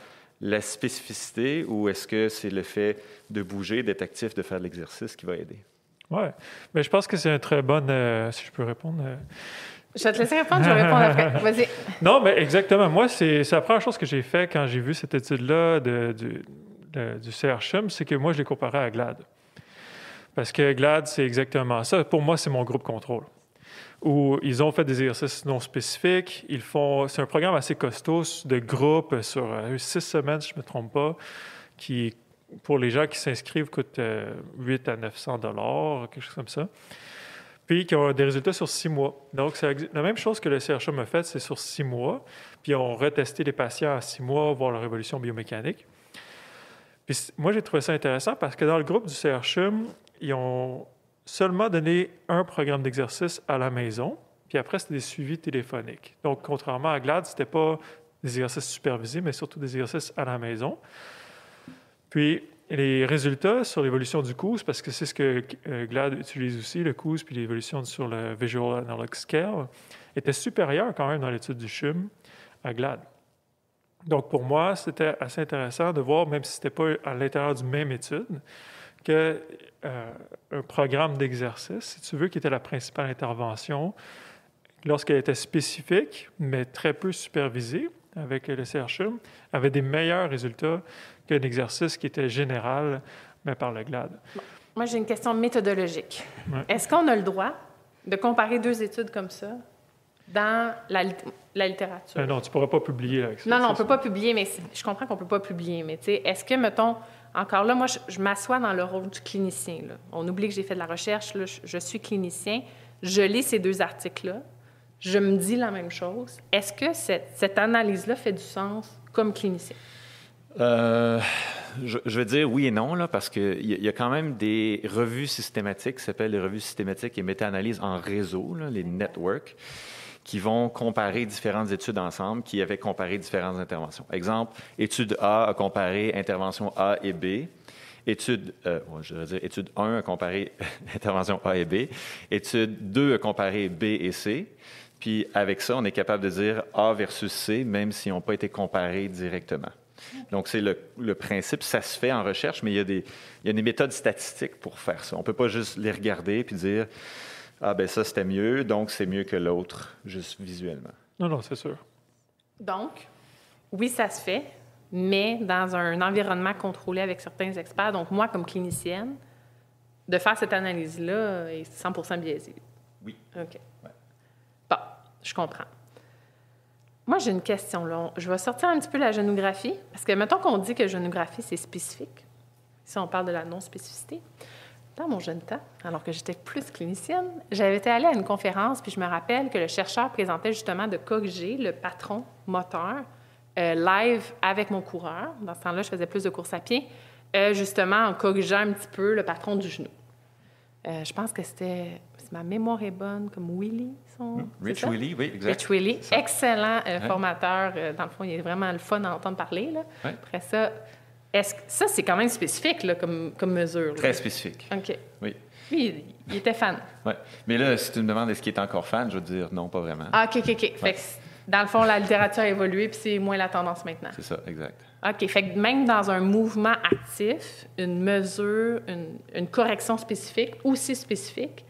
la spécificité ou est-ce que c'est le fait de bouger, d'être actif, de faire de l'exercice qui va aider? Oui, mais je pense que c'est un très bon... si je peux répondre... Je vais te laisser répondre, je vais répondre après. Vas-y. Non, mais exactement. Moi, c'est la première chose que j'ai fait quand j'ai vu cette étude-là du CRCHUM, c'est que moi, je l'ai comparé à GLAD. Parce que GLAD, c'est exactement ça. Pour moi, c'est mon groupe contrôle. Où ils ont fait des exercices non spécifiques. C'est un programme assez costaud de groupe sur 6 semaines, si je ne me trompe pas, qui, pour les gens qui s'inscrivent, coûte 800 à 900 $, quelque chose comme ça. Puis qui ont des résultats sur 6 mois. Donc, c'est la même chose que le CRCHUM a fait, c'est sur 6 mois. Puis, ils ont retesté les patients à 6 mois, voir leur évolution biomécanique. Puis, moi, j'ai trouvé ça intéressant parce que dans le groupe du CRCHUM, ils ont seulement donné un programme d'exercice à la maison. Puis après, c'était des suivis téléphoniques. Donc, contrairement à GLAD, ce n'était pas des exercices supervisés, mais surtout des exercices à la maison. Puis, les résultats sur l'évolution du COOS, parce que c'est ce que GLAD utilise aussi, le COOS, puis l'évolution sur le Visual Analog Scale, étaient supérieurs quand même dans l'étude du CHUM à GLAD. Donc, pour moi, c'était assez intéressant de voir, même si ce n'était pas à l'intérieur d'une même étude, qu'un programme d'exercice, si tu veux, qui était la principale intervention, lorsqu'elle était spécifique, mais très peu supervisée avec le CRCHUM, avait des meilleurs résultats qu'un exercice qui était général, mais par le GLAD. Moi, j'ai une question méthodologique. Ouais. Est-ce qu'on a le droit de comparer 2 études comme ça dans la littérature. Non, tu ne pourras pas publier avec ça. Non, on ne peut pas publier, mais je comprends qu'on ne peut pas publier. Mais tu sais, est-ce que, mettons, encore là, moi, je m'assois dans le rôle du clinicien. Là. On oublie que j'ai fait de la recherche. Là, je suis clinicien. Je lis ces 2 articles-là. Je me dis la même chose. Est-ce que cette analyse-là fait du sens comme clinicien? Je vais dire oui et non, là, parce qu'il y a quand même des revues systématiques qui s'appellent les revues systématiques et méta-analyses en réseau, là, les networks, qui vont comparer différentes études ensemble, qui avaient comparé différentes interventions. Exemple, étude A a comparé intervention A et B. Étude 1 a comparé intervention A et B. Étude 2 a comparé B et C. Puis avec ça, on est capable de dire A versus C, même s'ils n'ont pas été comparés directement. Donc, c'est le principe. Ça se fait en recherche, mais il y a des méthodes statistiques pour faire ça. On ne peut pas juste les regarder puis dire « Ah, ben ça, c'était mieux, donc c'est mieux que l'autre, juste visuellement. » Non, c'est sûr. Donc, oui, ça se fait, mais dans un environnement contrôlé avec certains experts. Donc, moi, comme clinicienne, de faire cette analyse-là est 100% biaisée. Oui. OK. Ouais. Bon, je comprends. Moi, j'ai une question, là. Je vais sortir un petit peu la génographie, parce que mettons qu'on dit que génographie, c'est spécifique. Ici, on parle de la non-spécificité. Dans mon jeune temps, alors que j'étais plus clinicienne, j'avais été allée à une conférence, puis je me rappelle que le chercheur présentait justement de corriger le patron moteur live avec mon coureur. Dans ce temps-là, je faisais plus de course à pied, justement en corrigeant un petit peu le patron du genou. Je pense que c'était, si ma mémoire est bonne, comme Willy. Rich Willy, oui, exact. Rich Willy, excellent formateur. Dans le fond, il est vraiment le fun à entendre parler. Là. Ouais. Après ça, ça, c'est quand même spécifique là, comme mesure. Très là. spécifique. OK. Oui. Lui, il était fan. Oui. Mais là, si tu me demandes est-ce qu'il est encore fan, je veux dire non, pas vraiment. Ah, OK. Ouais. Fait que, dans le fond, la littérature a évolué, puis c'est moins la tendance maintenant. C'est ça, exact. OK. Fait que même dans un mouvement actif, une mesure, une correction spécifique, aussi spécifique,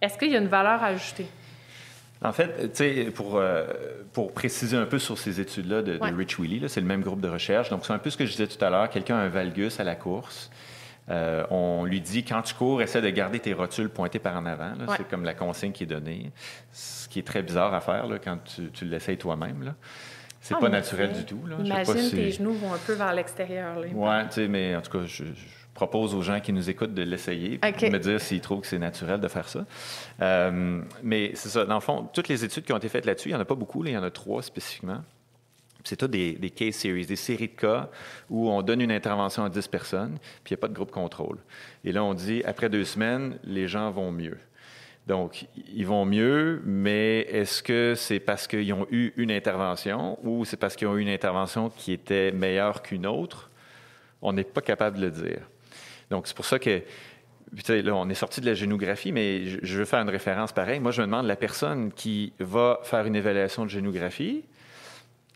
est-ce qu'il y a une valeur ajoutée? En fait, tu sais, pour préciser un peu sur ces études-là de Rich Willy, là, c'est le même groupe de recherche. Donc, c'est un peu ce que je disais tout à l'heure. Quelqu'un a un valgus à la course. On lui dit, quand tu cours, essaie de garder tes rotules pointées par en avant. Là. C'est comme la consigne qui est donnée. Ce qui est très bizarre à faire là, quand tu l'essayes toi-même. Là. C'est pas naturel du tout. Là. Imagine tes genoux vont un peu vers l'extérieur. Oui, tu sais, mais en tout cas, je propose aux gens qui nous écoutent de l'essayer et de me dire s'ils trouvent que c'est naturel de faire ça. Mais c'est ça. Dans le fond, toutes les études qui ont été faites là-dessus, il n'y en a pas beaucoup. Là, il y en a 3 spécifiquement. C'est tout des case series, des séries de cas où on donne une intervention à 10 personnes, puis il n'y a pas de groupe contrôle. Et là, on dit, après 2 semaines, les gens vont mieux. Donc, ils vont mieux, mais est-ce que c'est parce qu'ils ont eu une intervention ou c'est parce qu'ils ont eu une intervention qui était meilleure qu'une autre? On n'est pas capable de le dire. Donc, c'est pour ça que, tu sais, là, on est sorti de la génographie, mais je veux faire une référence pareille. Moi, je me demande la personne qui va faire une évaluation de génographie,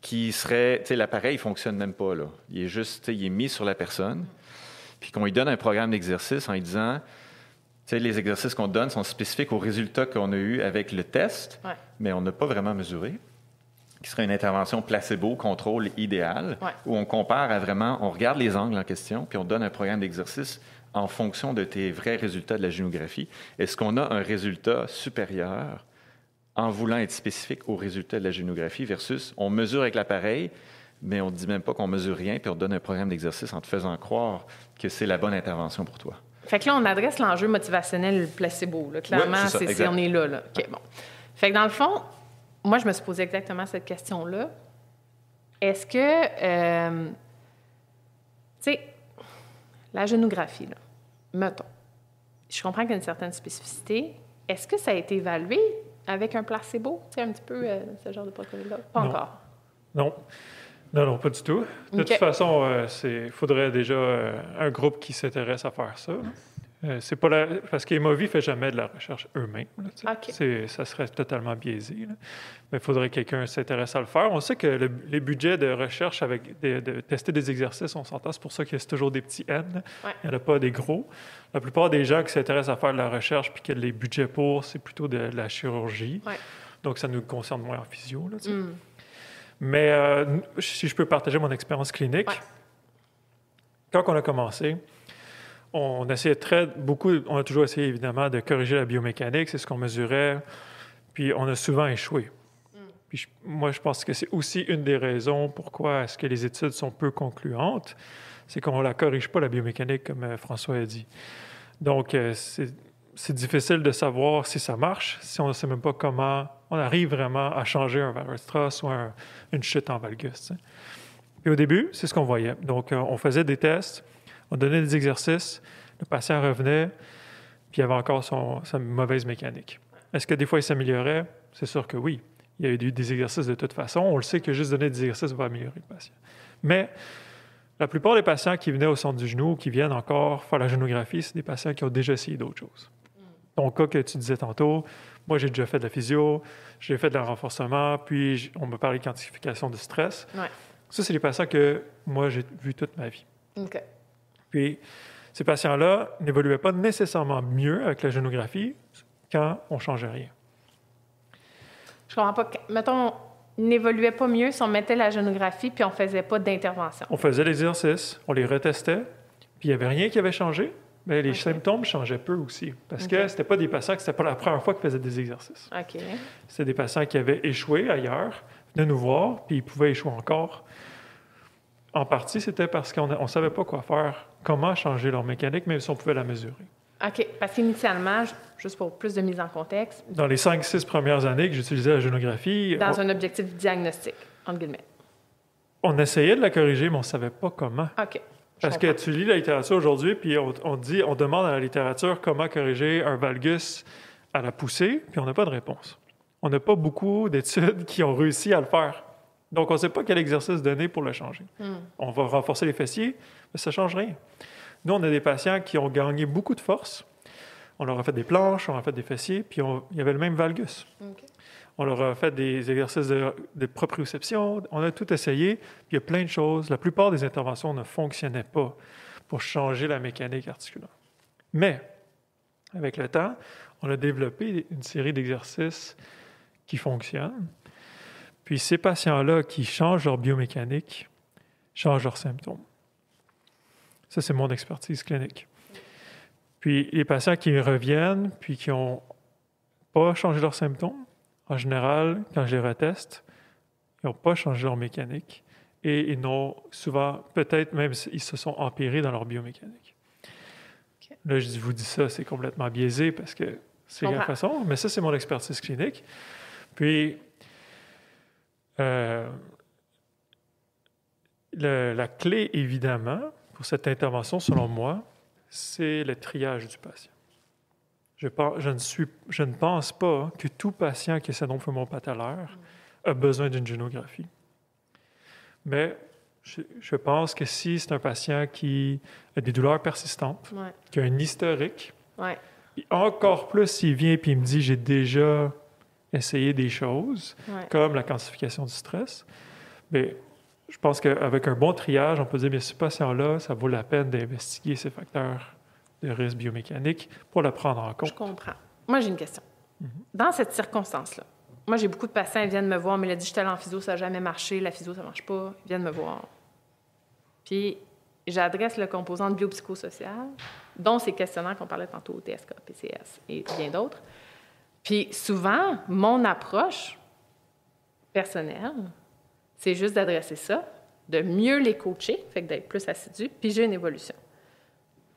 qui serait, tu sais, l'appareil ne fonctionne même pas, là. Il est juste, tu sais, il est mis sur la personne, puis qu'on lui donne un programme d'exercice en lui disant, tu sais, les exercices qu'on donne sont spécifiques aux résultats qu'on a eus avec le test, mais on n'a pas vraiment mesuré, qui serait une intervention placebo, contrôle idéal, où on compare à vraiment, on regarde les angles en question, puis on donne un programme d'exercice en fonction de tes vrais résultats de la génographie. Est-ce qu'on a un résultat supérieur en voulant être spécifique aux résultats de la génographie versus on mesure avec l'appareil, mais on ne dit même pas qu'on mesure rien, puis on donne un programme d'exercice en te faisant croire que c'est la bonne intervention pour toi. Fait que là, on adresse l'enjeu motivationnel placebo. Là. Clairement, on est là. OK, bon. Fait que dans le fond, moi, je me suis posé exactement cette question-là. Est-ce que, tu sais, la génographie, là, mettons, je comprends qu'il y a une certaine spécificité. Est-ce que ça a été évalué avec un placebo? Tu sais, un petit peu ce genre de protocole-là? Pas encore. Non, pas du tout. De toute façon, il faudrait déjà un groupe qui s'intéresse à faire ça. C'est pas parce qu'Emovi ne fait jamais de la recherche eux-mêmes. Ça serait totalement biaisé. Là. Mais il faudrait que quelqu'un s'intéresse à le faire. On sait que les budgets de recherche avec de tester des exercices, on s'entend, c'est pour ça qu'il y a toujours des petits N. Il n'y en a pas des gros. La plupart des gens qui s'intéressent à faire de la recherche puis que les budgets pour, c'est plutôt de la chirurgie. Donc, ça nous concerne moins en physio. Là, Mais si je peux partager mon expérience clinique, quand on a commencé, on essayait on a toujours essayé évidemment de corriger la biomécanique, c'est ce qu'on mesurait, puis on a souvent échoué. Puis moi, je pense que c'est aussi une des raisons pourquoi est-ce que les études sont peu concluantes, c'est qu'on ne la corrige pas, la biomécanique, comme François a dit. Donc, c'est difficile de savoir si ça marche, si on ne sait même pas comment on arrive vraiment à changer un Weierstrass ou une chute en valgus. Et au début, c'est ce qu'on voyait. Donc, on faisait des tests, on donnait des exercices, le patient revenait, puis il avait encore sa mauvaise mécanique. Est-ce que des fois, il s'améliorait? C'est sûr que oui. Il y a eu des exercices de toute façon. On le sait que juste donner des exercices va améliorer le patient. Mais la plupart des patients qui venaient au centre du genou, qui viennent encore faire la génographie, c'est des patients qui ont déjà essayé d'autres choses. Ton cas que tu disais tantôt, moi, j'ai déjà fait de la physio, j'ai fait de la renforcement, puis on me parlait de quantification du stress. Ouais. Ça, c'est les patients que moi, j'ai vus toute ma vie. OK. Puis, ces patients-là n'évoluaient pas nécessairement mieux avec la génographie quand on ne changeait rien. Je comprends pas. Mettons, il n'évoluait pas mieux si on mettait la génographie puis on faisait pas d'intervention. On faisait l'exercice, on les retestait, puis il n'y avait rien qui avait changé, mais les symptômes changeaient peu aussi. Parce que c'était pas des patients que c'était pas la première fois qu'ils faisaient des exercices. OK. C'était des patients qui avaient échoué ailleurs, venaient nous voir, puis ils pouvaient échouer encore. En partie, c'était parce qu'on ne savait pas quoi faire, comment changer leur mécanique, même si on pouvait la mesurer. OK. Parce qu'initialement, juste pour plus de mise en contexte, Dans les 5-6 premières années que j'utilisais la génographie, dans un objectif diagnostique, entre guillemets. on essayait de la corriger, mais on ne savait pas comment. OK. Parce que tu lis la littérature aujourd'hui, puis on demande à la littérature comment corriger un valgus à la poussée, puis on n'a pas de réponse. On n'a pas beaucoup d'études qui ont réussi à le faire. Donc, on ne sait pas quel exercice donner pour le changer. On va renforcer les fessiers, mais ça ne change rien. Nous, on a des patients qui ont gagné beaucoup de force. On leur a fait des planches, on leur a fait des fessiers, puis il y avait le même valgus. OK. On leur a fait des exercices de proprioception. On a tout essayé, puis il y a plein de choses. La plupart des interventions ne fonctionnaient pas pour changer la mécanique articulaire. Mais, avec le temps, on a développé une série d'exercices qui fonctionnent. Puis ces patients-là qui changent leur biomécanique, changent leurs symptômes. Ça, c'est mon expertise clinique. Puis les patients qui reviennent, puis qui n'ont pas changé leurs symptômes, en général, quand je les reteste, ils n'ont pas changé leur mécanique et ils n'ont souvent, peut-être même, ils se sont empirés dans leur biomécanique. Okay. Là, je vous dis ça, c'est complètement biaisé parce que c'est la façon, mais ça, c'est mon expertise clinique. Puis, la clé, évidemment, pour cette intervention, selon moi, c'est le triage du patient. Je ne pense pas que tout patient qui a syndrome fémoro-patellaire a besoin d'une génographie. Mais je pense que si c'est un patient qui a des douleurs persistantes, qui a un historique, et encore plus s'il vient et il me dit « j'ai déjà essayé des choses », comme la quantification du stress, bien, je pense qu'avec un bon triage, on peut dire, bien, ce patient-là, ça vaut la peine d'investiguer ces facteurs de risque biomécanique pour le prendre en compte. Je comprends. Moi, j'ai une question. Dans cette circonstance-là, moi, j'ai beaucoup de patients, ils viennent me voir, mais il a dit, je suis allée en physio, ça n'a jamais marché, la physio, ça ne marche pas, ils viennent me voir. Puis, j'adresse le composant biopsychosocial, dont ces questionnaires qu'on parlait tantôt, TSK, PCS et bien d'autres. Puis, souvent, mon approche personnelle, c'est juste d'adresser ça, de mieux les coacher, fait que d'être plus assidu, puis j'ai une évolution.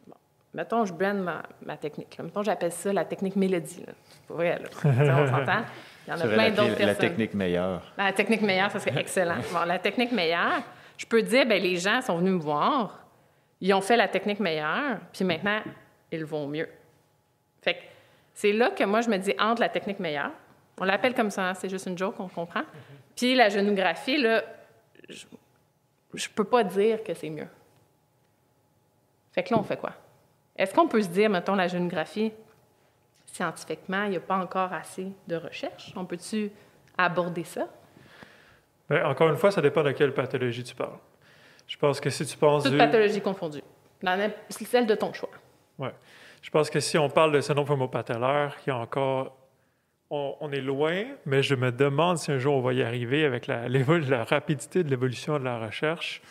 Bon. Mettons, je blende ma technique. Là. Mettons, j'appelle ça la technique mélodie. Là. C'est pas vrai, là. On s'entend. Il y en a plein d'autres personnes. La technique meilleure. La technique meilleure, ça serait excellent. Bon, la technique meilleure, je peux dire, bien, les gens sont venus me voir, ils ont fait la technique meilleure, puis maintenant, ils vont mieux. Fait que c'est là que moi, je me dis, entre la technique meilleure, on l'appelle comme ça, hein, c'est juste une joke, on comprend, puis la génographie, là, je peux pas dire que c'est mieux. Fait que là, on fait quoi? Est-ce qu'on peut se dire, mettons, la génographie, scientifiquement, il n'y a pas encore assez de recherche? On peut-tu aborder ça? Bien, encore une fois, ça dépend de quelle pathologie tu parles. Je pense que si tu penses... Toute pathologie confondue. C'est celle de ton choix. Oui. Je pense que si on parle de syndrome fémoro-patellaire, il y a encore... On est loin, mais je me demande si un jour on va y arriver avec la rapidité de l'évolution de la recherche.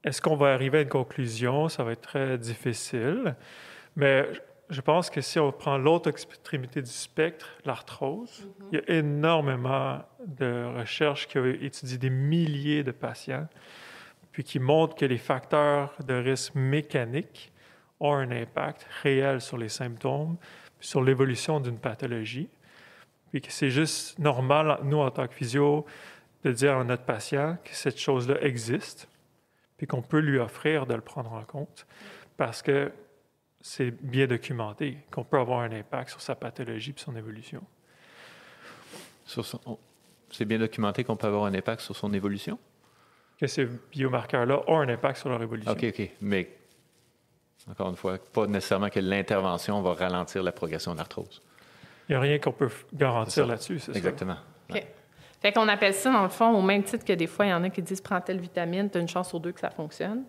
Est-ce qu'on va arriver à une conclusion? Ça va être très difficile. Mais je pense que si on prend l'autre extrémité du spectre, l'arthrose, il y a énormément de recherches qui ont étudié des milliers de patients, puis qui montrent que les facteurs de risque mécaniques ont un impact réel sur les symptômes, puis sur l'évolution d'une pathologie, puis que c'est juste normal, nous, en tant que physio, de dire à notre patient que cette chose-là existe, puis qu'on peut lui offrir de le prendre en compte, parce que c'est bien documenté qu'on peut avoir un impact sur sa pathologie et son évolution. C'est bien documenté qu'on peut avoir un impact sur son évolution? Que ces biomarqueurs-là ont un impact sur leur évolution. OK. Mais, encore une fois, pas nécessairement que l'intervention va ralentir la progression de l'arthrose. Il n'y a rien qu'on peut garantir là-dessus, c'est ça? Exactement. OK. Ouais. Fait qu'on appelle ça, dans le fond, au même titre que des fois, il y en a qui disent « prends telle vitamine, tu as une chance sur 2 que ça fonctionne ».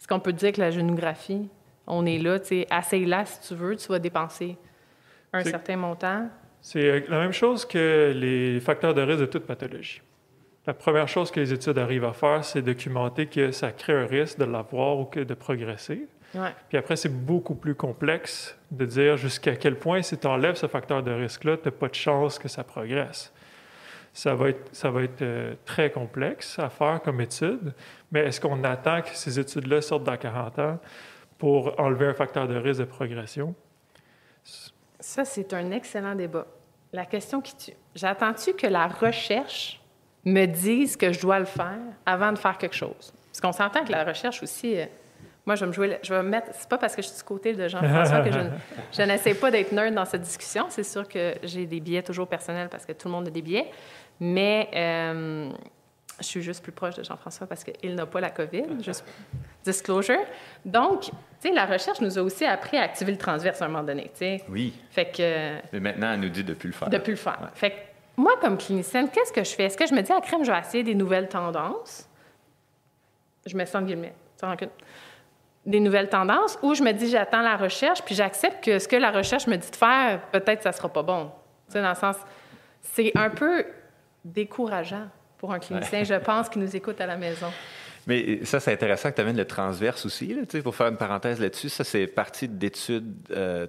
Est-ce qu'on peut dire que la génographie, on est là, tu sais, essaye-la si tu veux, tu vas dépenser un certain montant? C'est la même chose que les facteurs de risque de toute pathologie. La première chose que les études arrivent à faire, c'est documenter que ça crée un risque de l'avoir ou que de progresser. Ouais. Puis après, c'est beaucoup plus complexe de dire jusqu'à quel point, si tu enlèves ce facteur de risque-là, tu n'as pas de chance que ça progresse. Ça va être très complexe à faire comme étude, mais est-ce qu'on attend que ces études-là sortent dans 40 ans pour enlever un facteur de risque de progression? Ça, c'est un excellent débat. La question qui tue. J'attends-tu que la recherche me dise que je dois le faire avant de faire quelque chose? Parce qu'on s'entend que la recherche aussi... moi, je vais me mettre... C'est pas parce que je suis du côté de Jean-François que je n'essaie pas d'être nerd dans cette discussion. C'est sûr que j'ai des biais toujours personnels parce que tout le monde a des biais. Mais je suis juste plus proche de Jean-François parce qu'il n'a pas la COVID. Juste disclosure. Donc, tu sais, la recherche nous a aussi appris à activer le transverse à un moment donné, tu sais. Oui. Fait que... Mais maintenant, elle nous dit de ne plus le faire. De plus le faire. Ouais. Fait que moi, comme clinicienne, qu'est-ce que je fais? Est-ce que je me dis, à crème, je vais essayer des nouvelles tendances? Je mets ça en guillemets, sans rancune. Des nouvelles tendances, ou je me dis, j'attends la recherche, puis j'accepte que ce que la recherche me dit de faire, peut-être ça sera pas bon. Tu sais, dans le sens... C'est un peu décourageant pour un clinicien, je pense, qui nous écoute à la maison. Mais ça, c'est intéressant que tu amènes le transverse aussi. Là, pour faire une parenthèse là-dessus, ça, c'est partie d'études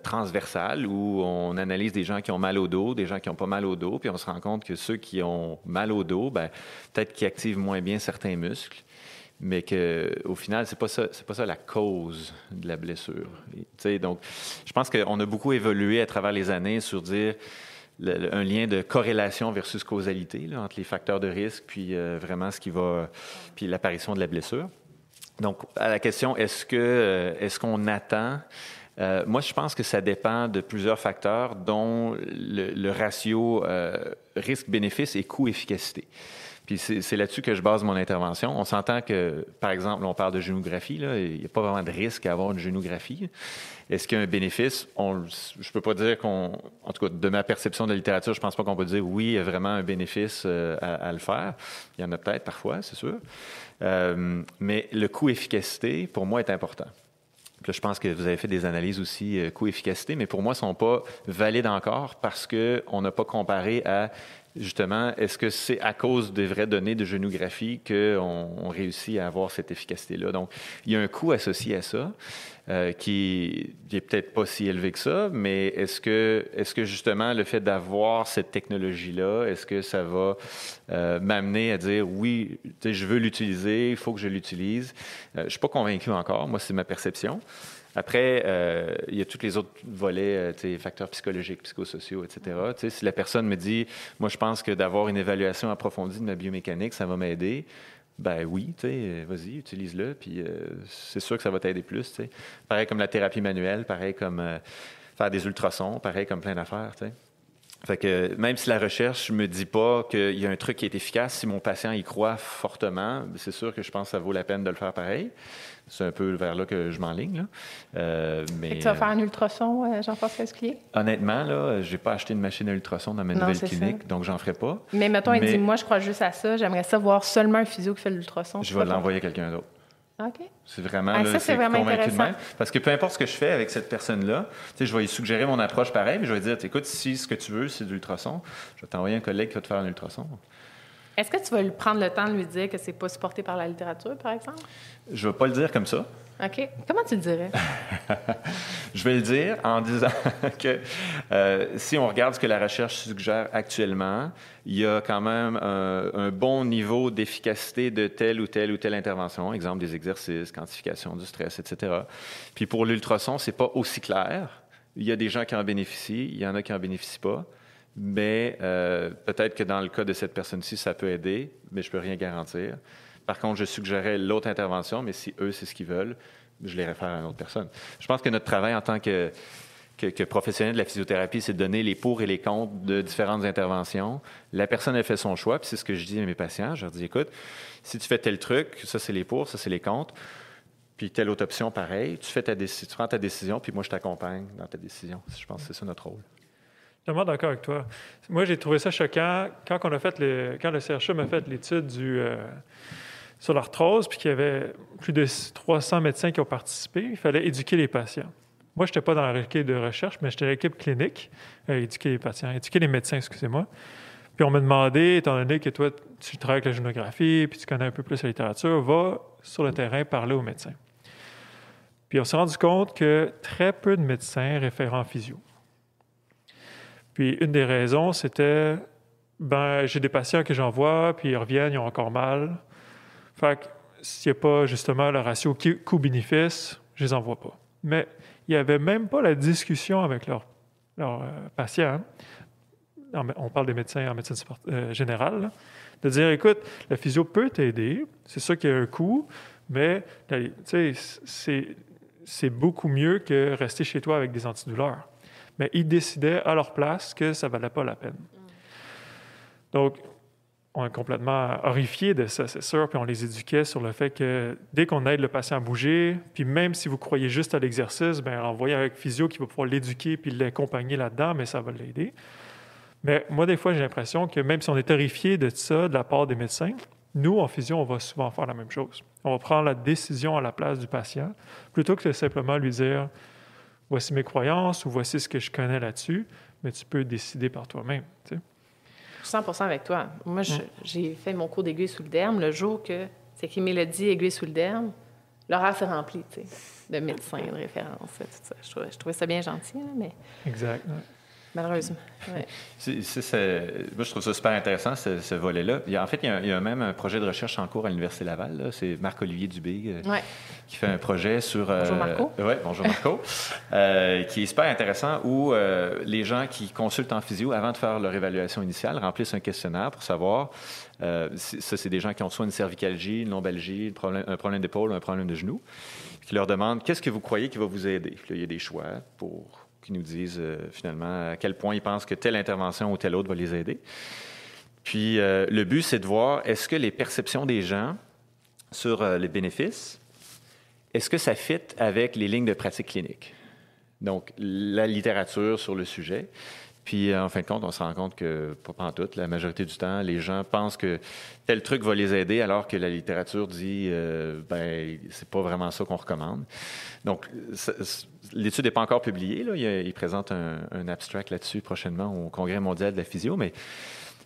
transversales où on analyse des gens qui ont mal au dos, des gens qui n'ont pas mal au dos, puis on se rend compte que ceux qui ont mal au dos, ben, peut-être qu'ils activent moins bien certains muscles, mais qu'au final, c'est pas ça la cause de la blessure. Donc, je pense qu'on a beaucoup évolué à travers les années sur dire... un lien de corrélation versus causalité là, entre les facteurs de risque puis vraiment puis l'apparition de la blessure. Donc, à la question, est-ce qu'on attend? Moi, je pense que ça dépend de plusieurs facteurs, dont le ratio risque-bénéfice et coût-efficacité. Puis c'est là-dessus que je base mon intervention. On s'entend que, par exemple, on parle de génographie, là, il n'y a pas vraiment de risque à avoir une génographie. Est-ce qu'il y a un bénéfice? Je ne peux pas dire en tout cas, de ma perception de la littérature, je ne pense pas qu'on peut dire oui, il y a vraiment un bénéfice à le faire. Il y en a peut-être parfois, c'est sûr. Mais le coût-efficacité, pour moi, est important. Puis là, je pense que vous avez fait des analyses aussi coût-efficacité, mais pour moi, ne sont pas valides encore parce qu'on n'a pas comparé à, justement, est-ce que c'est à cause des vraies données de génographie qu'on réussit à avoir cette efficacité-là? Donc, il y a un coût associé à ça qui est peut-être pas si élevé que ça, mais est-ce que justement, le fait d'avoir cette technologie-là, est-ce que ça va m'amener à dire, oui, je veux l'utiliser, il faut que je l'utilise? Je ne suis pas convaincu encore. Moi, c'est ma perception. Après, il y a tous les autres volets, facteurs psychologiques, psychosociaux, etc. Si la personne me dit, moi, je pense que d'avoir une évaluation approfondie de ma biomécanique, ça va m'aider, ben oui, vas-y, utilise-le, puis c'est sûr que ça va t'aider plus. T'sais. Pareil comme la thérapie manuelle, pareil comme faire des ultrasons, pareil comme plein d'affaires. T'sais. Fait que même si la recherche ne me dit pas qu'il y a un truc qui est efficace, si mon patient y croit fortement, c'est sûr que je pense que ça vaut la peine de le faire pareil. C'est un peu vers là que je m'enligne. Mais tu vas faire un ultrason, Jean-François Esculier? Honnêtement, là, je n'ai pas acheté une machine à ultrason dans ma nouvelle clinique, ça. Donc j'en ferai pas. Mais mettons, il dit, moi, je crois juste à ça. J'aimerais ça voir seulement un physio qui fait l'ultrason. Je vais l'envoyer à quelqu'un d'autre. OK. C'est vraiment, ça, c'est vraiment intéressant. Même. Parce que peu importe ce que je fais avec cette personne-là, je vais lui suggérer mon approche pareil, puis je vais lui dire, écoute, si ce que tu veux, c'est de l'ultrason, je vais t'envoyer un collègue qui va te faire un ultrason. Est-ce que tu vas lui prendre le temps de lui dire que c'est pas supporté par la littérature, par exemple? Je ne vais pas le dire comme ça. OK. Comment tu le dirais? Je vais le dire en disant que si on regarde ce que la recherche suggère actuellement, il y a quand même un bon niveau d'efficacité de telle ou telle intervention, exemple des exercices, quantification du stress, etc. Puis pour l'ultrason, c'est pas aussi clair. Il y a des gens qui en bénéficient, il y en a qui en bénéficient pas. Mais peut-être que dans le cas de cette personne-ci, ça peut aider, mais je peux rien garantir. Par contre, je suggérerais l'autre intervention, mais si eux, c'est ce qu'ils veulent, je les réfère à une autre personne. Je pense que notre travail en tant que professionnel de la physiothérapie, c'est de donner les pour et les contre de différentes interventions. La personne a fait son choix, puis c'est ce que je dis à mes patients. Je leur dis, écoute, si tu fais tel truc, ça c'est les pour, ça c'est les contre, puis telle autre option, pareil, tu prends ta décision, puis moi je t'accompagne dans ta décision. Je pense que c'est ça notre rôle. Je suis tellement d'accord avec toi. Moi, j'ai trouvé ça choquant quand le CHE m'a fait l'étude sur l'arthrose, puis qu'il y avait plus de 300 médecins qui ont participé. Il fallait éduquer les patients. Moi, je n'étais pas dans l'équipe de recherche, mais j'étais dans l'équipe clinique, éduquer les médecins, excusez-moi. Puis on m'a demandé, étant donné que toi, tu travailles avec la génographie, puis tu connais un peu plus la littérature, va sur le terrain parler aux médecins. Puis on s'est rendu compte que très peu de médecins référents en physio. Puis une des raisons, c'était, j'ai des patients que j'envoie, puis ils reviennent, ils ont encore mal. Fait que s'il n'y a pas justement le ratio coût-bénéfice, je ne les envoie pas. Mais il n'y avait même pas la discussion avec leurs patients. On parle des médecins en médecine générale, de dire, écoute, la physio peut t'aider, c'est sûr qu'il y a un coût, mais c'est beaucoup mieux que rester chez toi avec des antidouleurs. Mais ils décidaient à leur place que ça ne valait pas la peine. Donc, on est complètement horrifiés de ça, c'est sûr, puis on les éduquait sur le fait que dès qu'on aide le patient à bouger, puis même si vous croyez juste à l'exercice, envoyez avec physio qui va pouvoir l'éduquer puis l'accompagner là-dedans, mais ça va l'aider. Mais moi, des fois, j'ai l'impression que même si on est horrifié de ça de la part des médecins, nous, en physio, on va souvent faire la même chose. On va prendre la décision à la place du patient, plutôt que de simplement lui dire « voici mes croyances » ou « voici ce que je connais là-dessus », mais tu peux décider par toi-même, tu sais. 100% avec toi. Moi, j'ai fait mon cours d'aiguille sous le derme. Le jour que c'est écrit Mélodie, aiguille sous le derme, l'horaire s'est rempli, tu sais, de médecins, de références, tout ça. Je trouvais ça bien gentil, là, mais... Exact. Ouais. Malheureusement, oui. Moi, je trouve ça super intéressant, ce volet-là. Il y a même un projet de recherche en cours à l'Université Laval. Là. C'est Marc-Olivier Dubé qui fait un projet sur... Bonjour Marco. Oui, bonjour Marco. Qui est super intéressant où les gens qui consultent en physio, avant de faire leur évaluation initiale, remplissent un questionnaire pour savoir... ça, c'est des gens qui ont soit une cervicalgie, une lombalgie, un problème d'épaule, un problème de genou, qui leur demandent « Qu'est-ce que vous croyez qui va vous aider? » Puis là, il y a des choix qui nous disent finalement à quel point ils pensent que telle intervention ou telle autre va les aider. Puis le but, c'est de voir est-ce que les perceptions des gens sur les bénéfices, est-ce que ça fit avec les lignes de pratique clinique? Donc, la littérature sur le sujet. Puis, en fin de compte, on se rend compte que, pas pantoute, la majorité du temps, les gens pensent que tel truc va les aider, alors que la littérature dit, c'est pas vraiment ça qu'on recommande. Donc, l'étude n'est pas encore publiée. Là. Il présente un abstract là-dessus prochainement au Congrès mondial de la physio, mais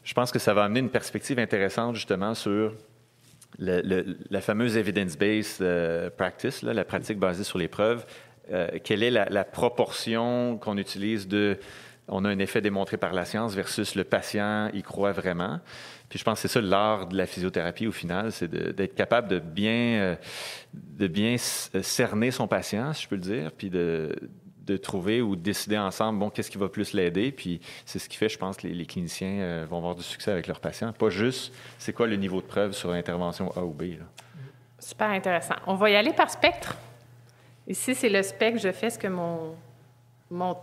je pense que ça va amener une perspective intéressante, justement, sur la fameuse evidence-based practice, là, la pratique basée sur les preuves. Quelle est la proportion qu'on utilise on a un effet démontré par la science versus le patient y croit vraiment. Puis je pense que c'est ça l'art de la physiothérapie au final, c'est d'être capable de bien cerner son patient, si je peux le dire, puis de trouver ou de décider ensemble, qu'est-ce qui va plus l'aider. Puis c'est ce qui fait, je pense, que les cliniciens vont avoir du succès avec leurs patients. Pas juste, c'est quoi le niveau de preuve sur l'intervention A ou B. Là. Super intéressant. On va y aller par spectre. Ici, c'est le spectre. Je fais ce que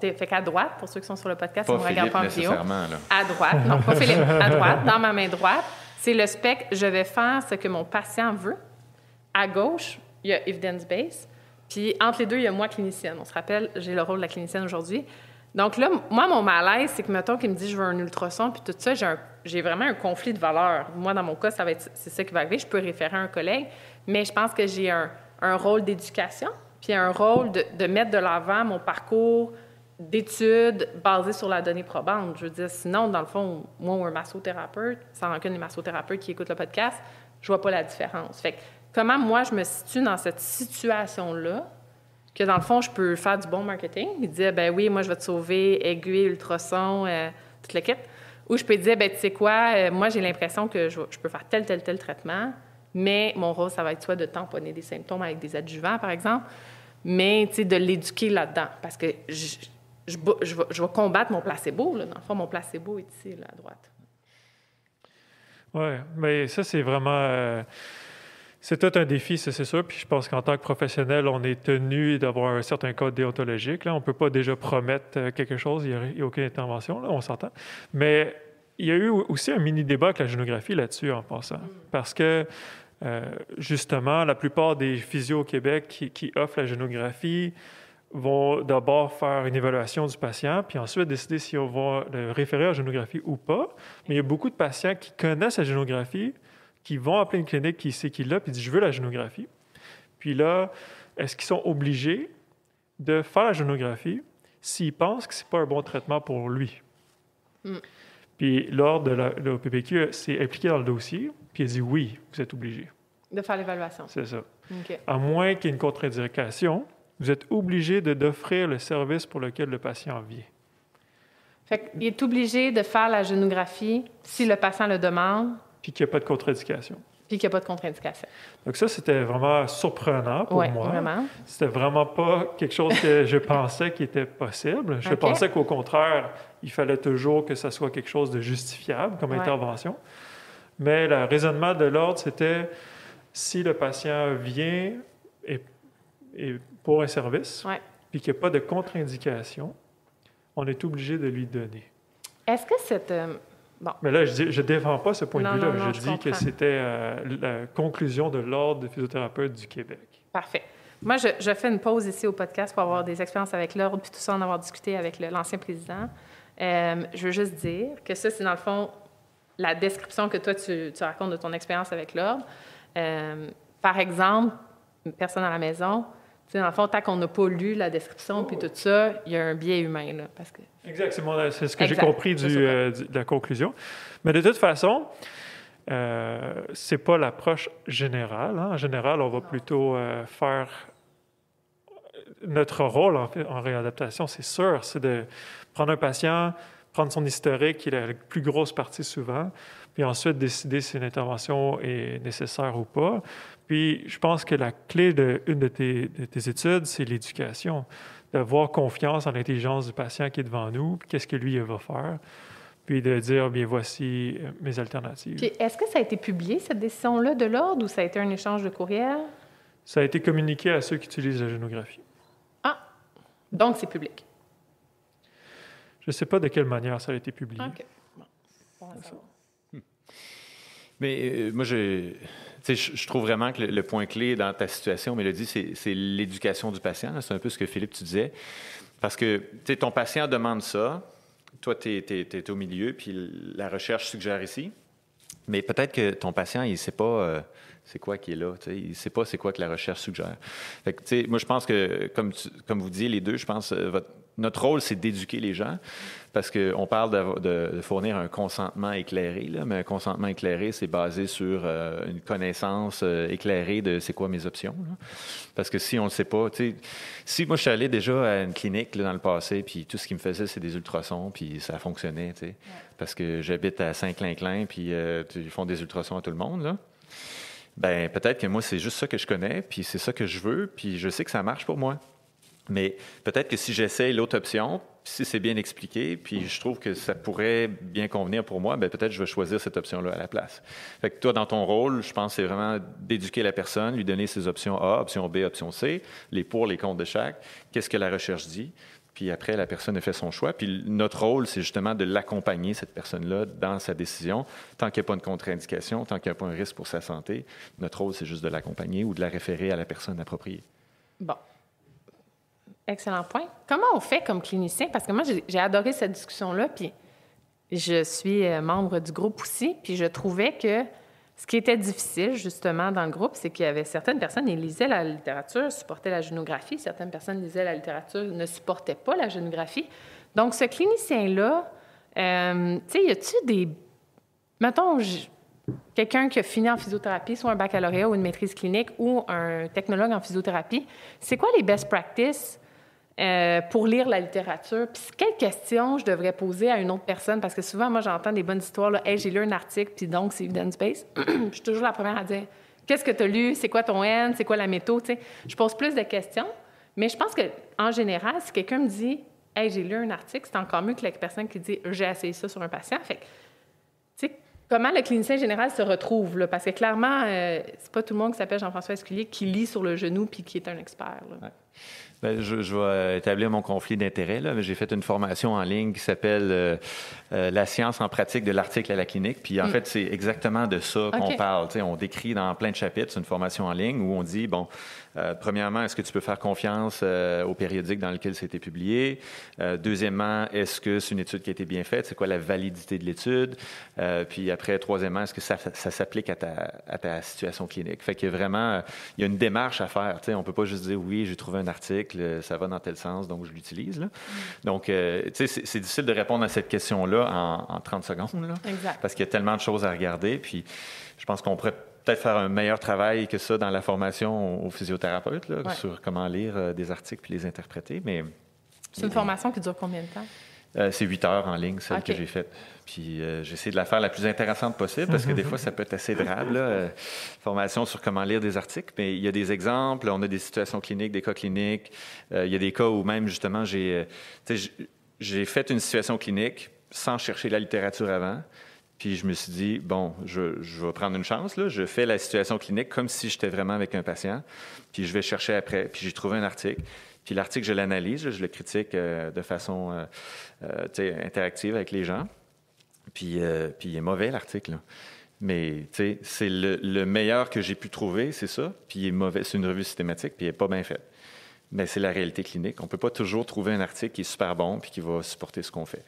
fait qu'à droite, pour ceux qui sont sur le podcast, on ne regarde pas en vidéo. À droite, non, pas Philippe, à droite, dans ma main droite, c'est le spectre, je vais faire ce que mon patient veut. À gauche, il y a evidence-based. Puis entre les deux, il y a moi, clinicienne. On se rappelle, j'ai le rôle de la clinicienne aujourd'hui. Donc là, moi, mon malaise, c'est que, mettons, qu'il me dit je veux un ultrason, puis tout ça, j'ai vraiment un conflit de valeurs. Moi, dans mon cas, c'est ça qui va arriver. Je peux référer à un collègue, mais je pense que j'ai un rôle d'éducation. Puis un rôle de mettre de l'avant mon parcours d'études basé sur la donnée probante. Je veux dire, sinon, dans le fond, moi ou un massothérapeute, sans rancune des massothérapeutes qui écoutent le podcast, je vois pas la différence. Fait que comment moi, je me situe dans cette situation-là, que dans le fond, je peux faire du bon marketing, et dire, ben oui, moi, je vais te sauver, aiguille, ultrason, tout le kit. Ou je peux dire, ben tu sais quoi, moi, j'ai l'impression que je peux faire tel traitement, mais mon rôle, ça va être soit de tamponner des symptômes avec des adjuvants, par exemple, mais, tu sais, de l'éduquer là-dedans, parce que je vais combattre mon placebo, là. Dans le fond, mon placebo est ici, là, à droite. Oui, mais ça, c'est vraiment... c'est tout un défi, ça, c'est sûr. Puis je pense qu'en tant que professionnel, on est tenu d'avoir un certain code déontologique. Là. On ne peut pas déjà promettre quelque chose, il n'y a aucune intervention, là, on s'entend. Mais il y a eu aussi un mini-débat avec la génographie là-dessus, en passant. Parce que, justement, la plupart des physios au Québec qui offrent la génographie vont d'abord faire une évaluation du patient, puis ensuite décider si on va le référer à la génographie ou pas. Mais il y a beaucoup de patients qui connaissent la génographie, qui vont appeler une clinique qui sait qu'il l'a, puis disent « je veux la génographie ». Puis là, est-ce qu'ils sont obligés de faire la génographie s'ils pensent que ce n'est pas un bon traitement pour lui? Puis l'ordre de l'OPPQ s'est impliqué dans le dossier, puis il a dit « oui, vous êtes obligés ». De faire l'évaluation. C'est ça. OK. À moins qu'il y ait une contre-indication, vous êtes obligé d'offrir le service pour lequel le patient vient. Fait qu'il est obligé de faire la génographie si le patient le demande. Puis qu'il n'y a pas de contre-indication. Puis qu'il n'y a pas de contre-indication. Donc ça, c'était vraiment surprenant pour moi. Oui, vraiment. C'était vraiment pas quelque chose que je pensais qui était possible. Je pensais qu'au contraire, il fallait toujours que ça soit quelque chose de justifiable comme intervention. Mais le raisonnement de l'ordre, c'était si le patient vient et pour un service, puis qu'il n'y a pas de contre-indication, on est obligé de lui donner. Est-ce que cette... Bon. Mais là, je ne défends pas ce point de vue-là. Non, je dis que c'était la conclusion de l'Ordre des physiothérapeutes du Québec. Parfait. Moi, je fais une pause ici au podcast pour avoir des expériences avec l'Ordre, puis tout ça, en avoir discuté avec l'ancien président. Je veux juste dire que ça, c'est dans le fond la description que toi, tu racontes de ton expérience avec l'Ordre. Par exemple, une personne à la maison... T'sais, dans le fond, tant qu'on n'a pas lu la description puis tout ça, il y a un biais humain, là, parce que... Exact, c'est ce que j'ai compris de la conclusion. Mais de toute façon, c'est pas l'approche générale. Hein. En général, on va plutôt faire... Notre rôle, en fait, en réadaptation, c'est sûr, c'est de prendre un patient, prendre son historique, qui est la plus grosse partie souvent, puis ensuite décider si une intervention est nécessaire ou pas. Puis, je pense que la clé d'une de tes études, c'est l'éducation. D'avoir confiance en l'intelligence du patient qui est devant nous, puis qu'est-ce que lui, il va faire, puis de dire, bien, voici mes alternatives. Puis, est-ce que ça a été publié, cette décision-là, de l'Ordre, ou ça a été un échange de courriel? Ça a été communiqué à ceux qui utilisent la génographie. Ah! Donc, c'est public. Je ne sais pas de quelle manière ça a été publié. OK. Bon, Mais moi, je trouve vraiment que le point clé dans ta situation, Mélodie, c'est l'éducation du patient. C'est un peu ce que Philippe, tu disais. Parce que ton patient demande ça, toi, tu es au milieu, puis la recherche suggère ici. Mais peut-être que ton patient, il ne sait pas c'est quoi qui est là. Il ne sait pas c'est quoi que la recherche suggère. Fait que, moi, je pense que, comme vous disiez les deux, je pense notre rôle, c'est d'éduquer les gens, parce qu'on parle de fournir un consentement éclairé, là, mais un consentement éclairé, c'est basé sur une connaissance éclairée de c'est quoi mes options. Là. Parce que si on ne le sait pas, si moi je suis allé déjà à une clinique là, dans le passé, puis tout ce qu'ils me faisaient, c'est des ultrasons, puis ça fonctionnait, parce que j'habite à Saint-Clinclin, puis ils font des ultrasons à tout le monde, là. Ben peut-être que moi, c'est juste ça que je connais, puis c'est ça que je veux, puis je sais que ça marche pour moi. Mais peut-être que si j'essaye l'autre option, si c'est bien expliqué, puis je trouve que ça pourrait bien convenir pour moi, bien peut-être je vais choisir cette option-là à la place. Fait que toi, dans ton rôle, je pense que c'est vraiment d'éduquer la personne, lui donner ses options A, option B, option C, les pour, les contre de chaque, qu'est-ce que la recherche dit, puis après, la personne a fait son choix. Puis notre rôle, c'est justement de l'accompagner, cette personne-là, dans sa décision. Tant qu'il n'y a pas une contre-indication, tant qu'il n'y a pas un risque pour sa santé, notre rôle, c'est juste de l'accompagner ou de la référer à la personne appropriée. Bon. Excellent point. Comment on fait comme clinicien? Parce que moi, j'ai adoré cette discussion-là, puis je suis membre du groupe aussi, puis je trouvais que ce qui était difficile, justement, dans le groupe, c'est qu'il y avait certaines personnes, ils lisaient la littérature, supportaient la génographie, certaines personnes lisaient la littérature, ne supportaient pas la génographie. Donc, ce clinicien-là, tu sais, y a-tu des... Mettons, quelqu'un qui a fini en physiothérapie, soit un baccalauréat ou une maîtrise clinique ou un technologue en physiothérapie, c'est quoi les best practices pour lire la littérature? Puis quelles questions je devrais poser à une autre personne? Parce que souvent, moi, j'entends des bonnes histoires. Là, hey, j'ai lu un article, puis donc, c'est evidence-based. Je suis toujours la première à dire, qu'est-ce que tu as lu? C'est quoi ton N? C'est quoi la méthode? Tu sais, je pose plus de questions. Mais je pense qu'en général, si quelqu'un me dit, hey, j'ai lu un article, c'est encore mieux que la personne qui dit, j'ai essayé ça sur un patient. Fait que, tu sais, comment le clinicien général se retrouve, là? Parce que clairement, c'est pas tout le monde qui s'appelle Jean-François Esculier qui lit sur le genou puis qui est un expert. Là. Ouais. Bien, je vais établir mon conflit d'intérêts. J'ai fait une formation en ligne qui s'appelle La science en pratique de l'article à la clinique. Puis en fait, c'est exactement de ça qu'on parle. T'sais, on décrit dans plein de chapitres, c'est une formation en ligne où on dit, bon, premièrement, est-ce que tu peux faire confiance au périodique dans lequel c'était publié? Deuxièmement, est-ce que c'est une étude qui a été bien faite? C'est quoi la validité de l'étude? Puis après, troisièmement, est-ce que ça s'applique à ta situation clinique? Fait que vraiment, il y a une démarche à faire. T'sais, on peut pas juste dire, oui, j'ai trouvé un article, ça va dans tel sens, donc je l'utilise. Là. Donc, tu sais, c'est difficile de répondre à cette question-là en 30 secondes. Là, exact. Parce qu'il y a tellement de choses à regarder. Puis, je pense qu'on pourrait peut-être faire un meilleur travail que ça dans la formation aux physiothérapeutes, là, sur comment lire des articles puis les interpréter. Mais c'est une formation qui dure combien de temps? C'est 8 heures en ligne, celle que j'ai faite. Puis j'essaie de la faire la plus intéressante possible parce que des fois, ça peut être assez drôle, là, formation sur comment lire des articles. Mais il y a des exemples, on a des situations cliniques, des cas cliniques. Il y a des cas où même, justement, j'ai fait une situation clinique sans chercher la littérature avant. Puis je me suis dit, bon, je vais prendre une chance. Là. Je fais la situation clinique comme si j'étais vraiment avec un patient. Puis je vais chercher après. Puis j'ai trouvé un article. Puis l'article, je l'analyse, je le critique de façon interactive avec les gens. Puis il est mauvais, l'article. Là. Mais c'est le meilleur que j'ai pu trouver, c'est ça. Puis il est mauvais. C'est une revue systématique, puis il n'est pas bien fait. Mais c'est la réalité clinique. On ne peut pas toujours trouver un article qui est super bon puis qui va supporter ce qu'on fait.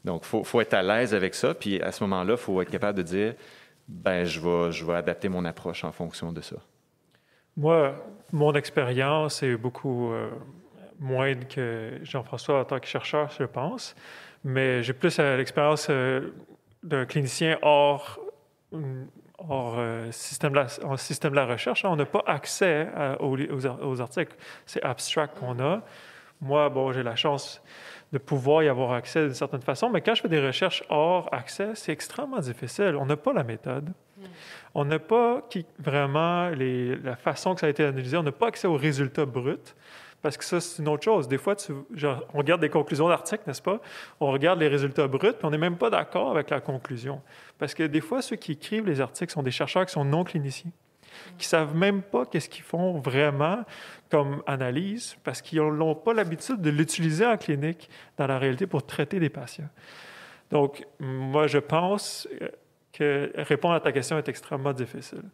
Donc, il faut être à l'aise avec ça. Puis à ce moment-là, il faut être capable de dire, ben je vais adapter mon approche en fonction de ça. Moi, mon expérience est beaucoup moindre que Jean-François en tant que chercheur, je pense. Mais j'ai plus l'expérience d'un clinicien hors système de la recherche. On n'a pas accès aux articles. C'est abstract qu'on a. Moi, bon, j'ai la chance de pouvoir y avoir accès d'une certaine façon, mais quand je fais des recherches hors accès, c'est extrêmement difficile. On n'a pas la méthode. On n'a pas vraiment la façon que ça a été analysé. On n'a pas accès aux résultats bruts, parce que ça, c'est une autre chose. Des fois, on regarde des conclusions d'articles, n'est-ce pas? On regarde les résultats bruts, puis on n'est même pas d'accord avec la conclusion. Parce que des fois, ceux qui écrivent les articles sont des chercheurs qui sont non cliniciens, qui ne savent même pas qu'est-ce qu'ils font vraiment comme analyse, parce qu'ils n'ont pas l'habitude de l'utiliser en clinique, dans la réalité, pour traiter des patients. Donc, moi, je pense que répondre à ta question est extrêmement difficile.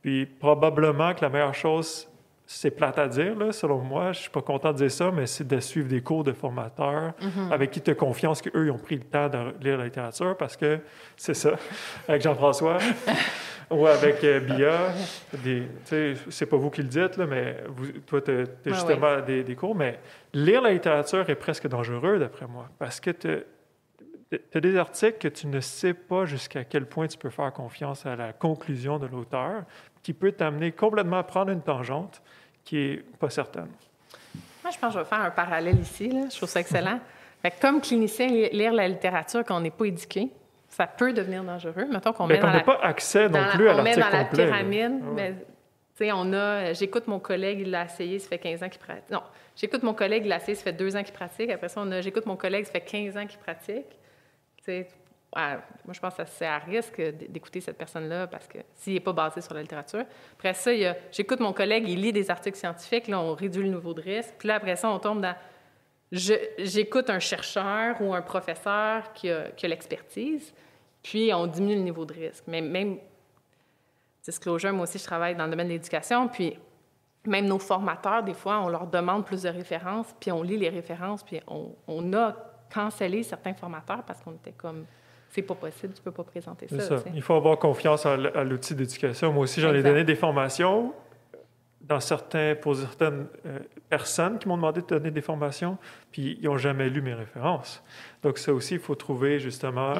Puis, probablement que la meilleure chose, c'est plate à dire, là, selon moi, je ne suis pas content de dire ça, mais c'est de suivre des cours de formateurs avec qui tu as confiance qu'eux, ils ont pris le temps de lire la littérature, parce que c'est ça, avec Jean-François ou avec Bia, c'est pas vous qui le dites, là, mais toi, tu as justement des cours, mais lire la littérature est presque dangereux, d'après moi, parce que tu as des articles que tu ne sais pas jusqu'à quel point tu peux faire confiance à la conclusion de l'auteur, qui peut t'amener complètement à prendre une tangente qui n'est pas certaine. Moi, je pense que je vais faire un parallèle ici. Là. Je trouve ça excellent. Fait que comme clinicien, lire la littérature quand on n'est pas éduqué, ça peut devenir dangereux. Mettons qu'on met on n'a pas accès non plus à l'article complet. On met dans la pyramide. Mais, j'écoute mon collègue, il l'a essayé, ça fait 15 ans qu'il pratique. Non, j'écoute mon collègue, il l'a essayé, ça fait 2 ans qu'il pratique. Après ça, j'écoute mon collègue, ça fait 15 ans qu'il pratique. Moi, je pense que c'est à risque d'écouter cette personne-là parce que s'il n'est pas basé sur la littérature. Après ça, j'écoute mon collègue, il lit des articles scientifiques, là, on réduit le niveau de risque. Puis là, après ça, on tombe dans... J'écoute un chercheur ou un professeur qui a l'expertise, puis on diminue le niveau de risque. Mais même, disclosure, moi aussi, je travaille dans le domaine de l'éducation, puis même nos formateurs, des fois, on leur demande plus de références, puis on lit les références, puis on a cancellé certains formateurs parce qu'on était comme... C'est pas possible, tu peux pas présenter ça. C'est ça. Il faut avoir confiance à l'outil d'éducation. Moi aussi, j'en ai donné des formations pour certaines personnes qui m'ont demandé de donner des formations, puis ils n'ont jamais lu mes références. Donc ça aussi, il faut trouver justement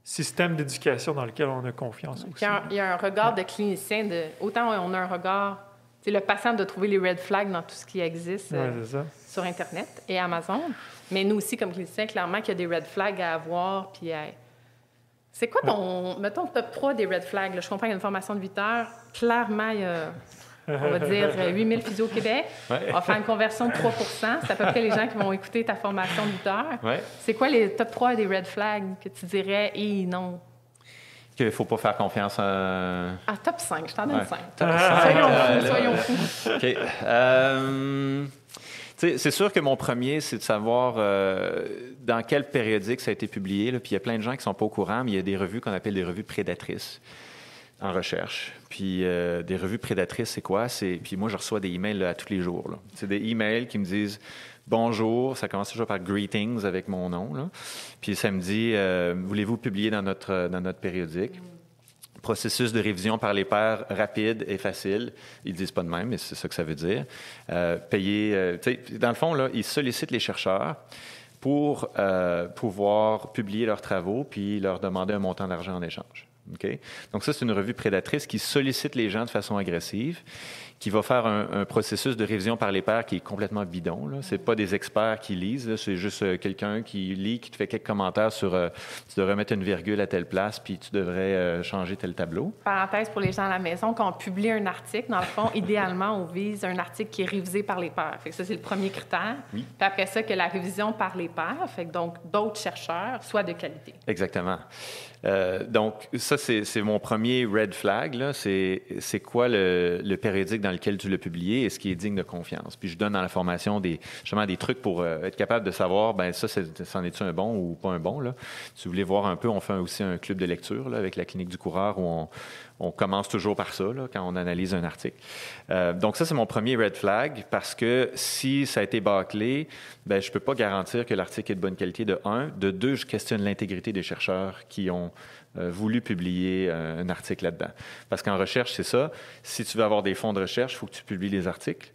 système d'éducation dans lequel on a confiance aussi. Il y a un regard de clinicien. Autant on a un regard... Le patient doit trouver les red flags dans tout ce qui existe sur Internet et Amazon. Mais nous aussi, comme cliniciens, clairement qu'il y a des red flags à avoir. Puis c'est quoi mettons, top 3 des red flags? Là, je comprends qu'il y a une formation de 8 heures. Clairement, il y a, on va dire, 8000 physios au Québec. Ouais. On va faire une conversion de 3 %. C'est à peu près les gens qui vont écouter ta formation de 8 heures. Ouais. C'est quoi les top 3 des red flags que tu dirais « non ». Qu'il ne faut pas faire confiance à... Ah, top 5, je t'en donne 5. Soyons fous. OK. C'est sûr que mon premier, c'est de savoir dans quel périodique ça a été publié. Là. Puis il y a plein de gens qui ne sont pas au courant, mais il y a des revues qu'on appelle des revues prédatrices en recherche. Puis des revues prédatrices, c'est quoi? Puis moi, je reçois des emails là, à tous les jours. Là. C'est des emails qui me disent « Bonjour », ça commence toujours par « Greetings » avec mon nom. Là. Puis ça me dit « Voulez-vous publier dans notre périodique? » Processus de révision par les pairs rapide et facile. Ils ne disent pas de même, mais c'est ça que ça veut dire. Payer... dans le fond, là, ils sollicitent les chercheurs pour pouvoir publier leurs travaux puis leur demander un montant d'argent en échange. Okay? Donc ça, c'est une revue prédatrice qui sollicite les gens de façon agressive, qui va faire un processus de révision par les pairs qui est complètement bidon. Ce n'est pas des experts qui lisent, c'est juste quelqu'un qui lit, qui te fait quelques commentaires sur tu devrais mettre une virgule à telle place, puis tu devrais changer tel tableau. Parenthèse pour les gens à la maison, quand on publie un article, dans le fond, idéalement, on vise un article qui est révisé par les pairs. Fait que ça, c'est le premier critère. Oui. Puis après ça, que la révision par les pairs, fait que donc d'autres chercheurs soient de qualité. Exactement. Donc, ça, c'est mon premier red flag. Là. C'est quoi le périodique dans lequel tu l'as publié et ce qui est digne de confiance. Puis je donne dans la formation justement des trucs pour être capable de savoir, ben ça, c'en est-tu un bon ou pas un bon? Là? Si vous voulez voir un peu, on fait aussi un club de lecture là, avec la Clinique du coureur où on commence toujours par ça là, quand on analyse un article. Donc ça, c'est mon premier red flag parce que si ça a été bâclé, ben je ne peux pas garantir que l'article est de bonne qualité, de 1. De 2, je questionne l'intégrité des chercheurs qui ont voulu publier un article là-dedans. Parce qu'en recherche, c'est ça. Si tu veux avoir des fonds de recherche, il faut que tu publies des articles.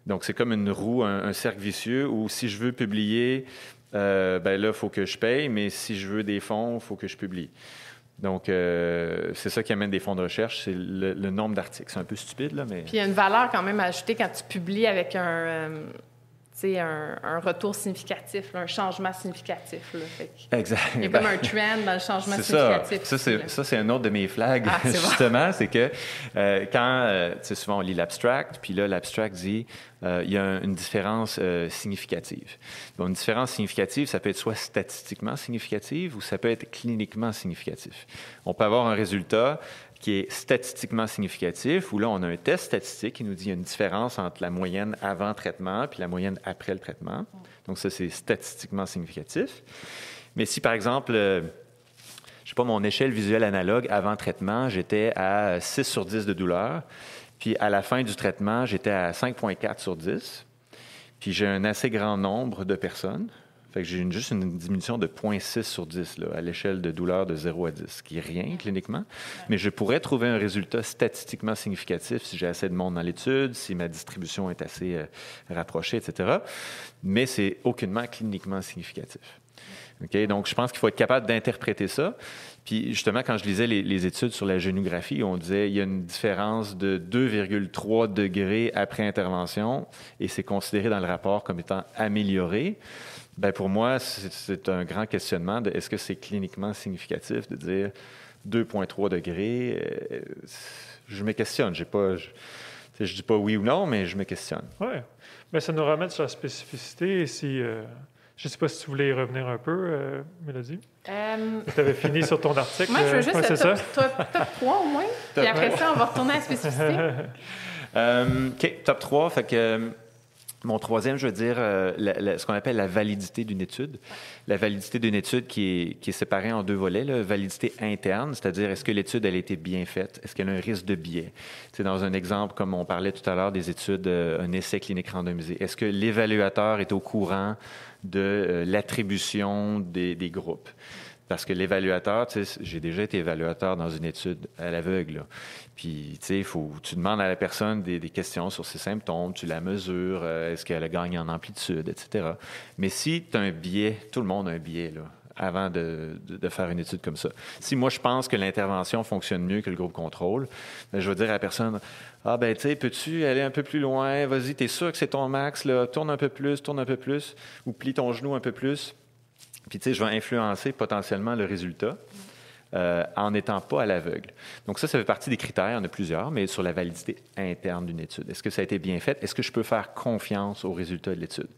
Donc, c'est comme une roue, un cercle vicieux où si je veux publier, ben là, il faut que je paye, mais si je veux des fonds, il faut que je publie. Donc, c'est ça qui amène des fonds de recherche, c'est le nombre d'articles. C'est un peu stupide, là, mais... Puis il y a une valeur quand même à ajouter quand tu publies avec un retour significatif, là, un changement significatif. Là. Exact. Il y a comme un trend dans le changement significatif. Ça, c'est un autre de mes flags, c'est justement. Bon. C'est que quand, souvent, on lit l'abstract, puis là, l'abstract dit il y a une différence significative. Bon, une différence significative, ça peut être soit statistiquement significative ou ça peut être cliniquement significatif. On peut avoir un résultat qui est statistiquement significatif, où là, on a un test statistique qui nous dit qu'il y a une différence entre la moyenne avant traitement puis la moyenne après le traitement. Donc, ça, c'est statistiquement significatif. Mais si, par exemple, je sais pas, mon échelle visuelle analogue avant traitement, j'étais à 6 sur 10 de douleur, puis à la fin du traitement, j'étais à 5,4 sur 10, puis j'ai un assez grand nombre de personnes. Fait que j'ai juste une diminution de 0,6 sur 10 là, à l'échelle de douleur de 0 à 10, ce qui est rien cliniquement. Mais je pourrais trouver un résultat statistiquement significatif si j'ai assez de monde dans l'étude, si ma distribution est assez rapprochée, etc. Mais c'est aucunement cliniquement significatif. Okay? Donc, je pense qu'il faut être capable d'interpréter ça. Puis, justement, quand je lisais les études sur la génographie, on disait qu'il y a une différence de 2,3 degrés après intervention et c'est considéré dans le rapport comme étant amélioré. Bien, pour moi, c'est un grand questionnement de est-ce que c'est cliniquement significatif de dire 2,3 degrés? Je me questionne. Je dis pas oui ou non, mais je me questionne. Oui. Bien, ça nous ramène sur la spécificité. Je ne sais pas si tu voulais y revenir un peu, Mélodie. Tu avais fini sur ton article. Moi, je veux juste top 3 au moins. Puis après ça, on va retourner à la spécificité. OK, top 3. Fait que... Mon troisième, je veux dire, ce qu'on appelle la validité d'une étude. La validité d'une étude qui est séparée en 2 volets. Là. Validité interne, c'est-à-dire est-ce que l'étude elle a été bien faite? Est-ce qu'elle a un risque de biais? C'est dans un exemple, comme on parlait tout à l'heure, des études, un essai clinique randomisé. Est-ce que l'évaluateur est au courant de l'attribution des groupes? Parce que l'évaluateur, tu sais, j'ai déjà été évaluateur dans une étude à l'aveugle, là. Puis, tu sais, tu demandes à la personne des questions sur ses symptômes, tu la mesures, est-ce qu'elle a gagné en amplitude, etc. Mais si tu as un biais, tout le monde a un biais, là, avant de faire une étude comme ça. Si moi, je pense que l'intervention fonctionne mieux que le groupe contrôle, bien, je vais dire à la personne, « Ah, ben tu sais, peux-tu aller un peu plus loin? Vas-y, t'es sûr que c'est ton max, là? Tourne un peu plus, ou plie ton genou un peu plus. » Puis tu sais, je vais influencer potentiellement le résultat. En n'étant pas à l'aveugle. Donc ça fait partie des critères, il y en a plusieurs, mais sur la validité interne d'une étude. Est-ce que ça a été bien fait? Est-ce que je peux faire confiance aux résultats de l'étude?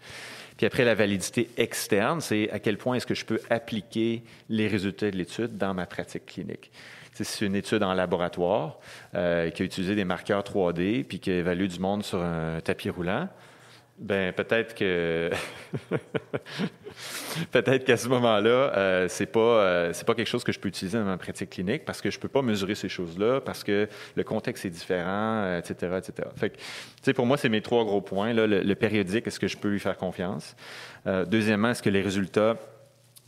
Puis après, la validité externe, c'est à quel point est-ce que je peux appliquer les résultats de l'étude dans ma pratique clinique. Si c'est une étude en laboratoire qui a utilisé des marqueurs 3D puis qui a évalué du monde sur un tapis roulant, ben peut-être que peut-être qu'à ce moment-là, c'est pas quelque chose que je peux utiliser dans ma pratique clinique parce que je peux pas mesurer ces choses-là, parce que le contexte est différent, etc., etc. Fait que, tu sais, pour moi, c'est mes 3 gros points. Là, le périodique, est-ce que je peux lui faire confiance? Deuxièmement, est-ce que les résultats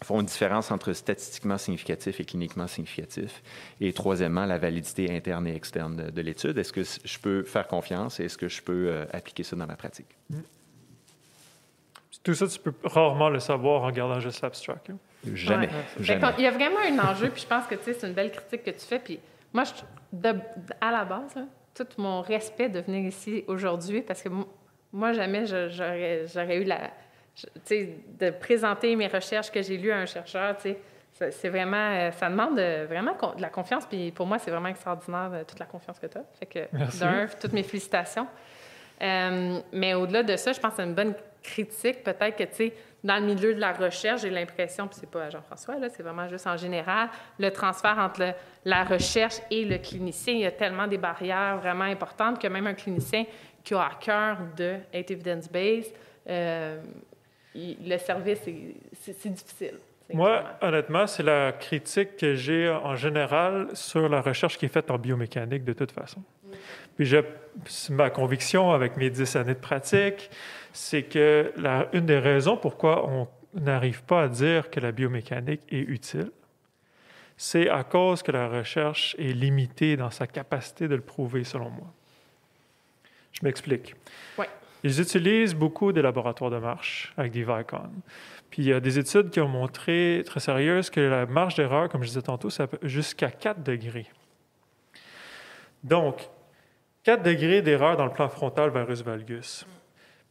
font une différence entre statistiquement significatif et cliniquement significatif? Et troisièmement, la validité interne et externe de l'étude. Est-ce que je peux faire confiance et est-ce que je peux appliquer ça dans ma pratique? Tout ça, tu peux rarement le savoir en regardant juste l'abstract. Hein? Jamais. Ouais. Jamais. Il y a vraiment un enjeu, puis je pense que c'est une belle critique que tu fais. Puis moi, à la base, là, tout mon respect de venir ici aujourd'hui, parce que moi, jamais j'aurais eu de présenter mes recherches que j'ai lues à un chercheur. C'est vraiment, ça demande vraiment de la confiance. Puis pour moi, c'est vraiment extraordinaire toute la confiance que tu as. Fait que, toutes mes félicitations. Mais au-delà de ça, je pense que c'est une bonne critique, peut-être que, tu sais, dans le milieu de la recherche, j'ai l'impression, puis c'est pas à Jean-François, là, c'est vraiment juste en général, le transfert entre la recherche et le clinicien, il y a tellement des barrières vraiment importantes que même un clinicien qui a à cœur d'être evidence-based, le service, c'est difficile. Moi, honnêtement, c'est la critique que j'ai en général sur la recherche qui est faite en biomécanique de toute façon. Puis ma conviction avec mes 10 années de pratique, c'est que une des raisons pourquoi on n'arrive pas à dire que la biomécanique est utile, c'est à cause que la recherche est limitée dans sa capacité de le prouver, selon moi. Je m'explique. Oui. Ils utilisent beaucoup des laboratoires de marche avec des Vicon. Puis il y a des études qui ont montré, très sérieuses, que la marge d'erreur, comme je disais tantôt, ça peut jusqu'à 4 degrés. Donc, 4 degrés d'erreur dans le plan frontal varus valgus.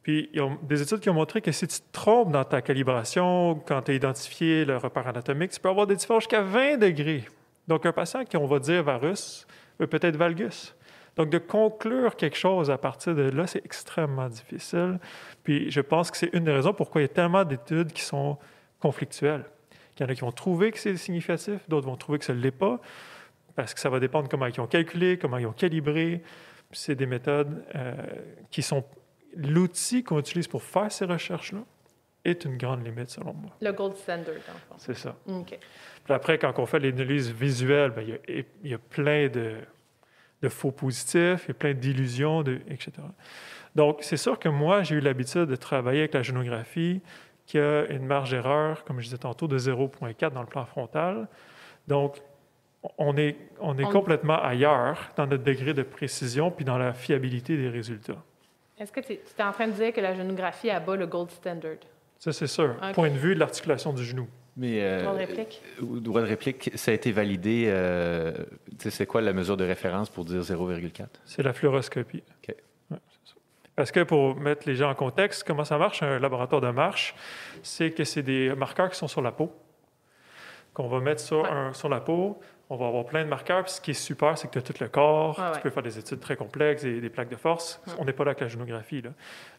Puis, il y a des études qui ont montré que si tu te trompes dans ta calibration, quand tu as identifié le repère anatomique, tu peux avoir des différences jusqu'à 20 degrés. Donc, un patient qui, on va dire varus, peut être valgus. Donc, de conclure quelque chose à partir de là, c'est extrêmement difficile. Puis, je pense que c'est une des raisons pourquoi il y a tellement d'études qui sont conflictuelles. Il y en a qui vont trouver que c'est significatif, d'autres vont trouver que ça ne l'est pas, parce que ça va dépendre comment ils ont calculé, comment ils ont calibré. Puis c'est des méthodes qui sont... L'outil qu'on utilise pour faire ces recherches-là est une grande limite, selon moi. Le gold standard, dans le fond. C'est ça. OK. Puis après, quand on fait l'analyse visuelle, bien, il y a plein de faux positifs, il y a plein d'illusions, etc. Donc, c'est sûr que moi, j'ai eu l'habitude de travailler avec la génographie qui a une marge d'erreur, comme je disais tantôt, de 0,4 dans le plan frontal. Donc, on est complètement ailleurs dans notre degré de précision puis dans la fiabilité des résultats. Est-ce que tu es en train de dire que la génographie abat le gold standard? Ça, c'est sûr. Okay. Point de vue de l'articulation du genou. Mais droit de réplique? Droit de réplique, ça a été validé. C'est quoi la mesure de référence pour dire 0,4? C'est la fluoroscopie. OK. Ouais, c'est ça. Parce que pour mettre les gens en contexte, comment ça marche, un laboratoire de marche, c'est que c'est des marqueurs qui sont sur la peau, qu'on va mettre sur la peau. On va avoir plein de marqueurs. Puis ce qui est super, c'est que tu as tout le corps. Tu peux faire des études très complexes et des plaques de force. On n'est pas là avec la génographie, là.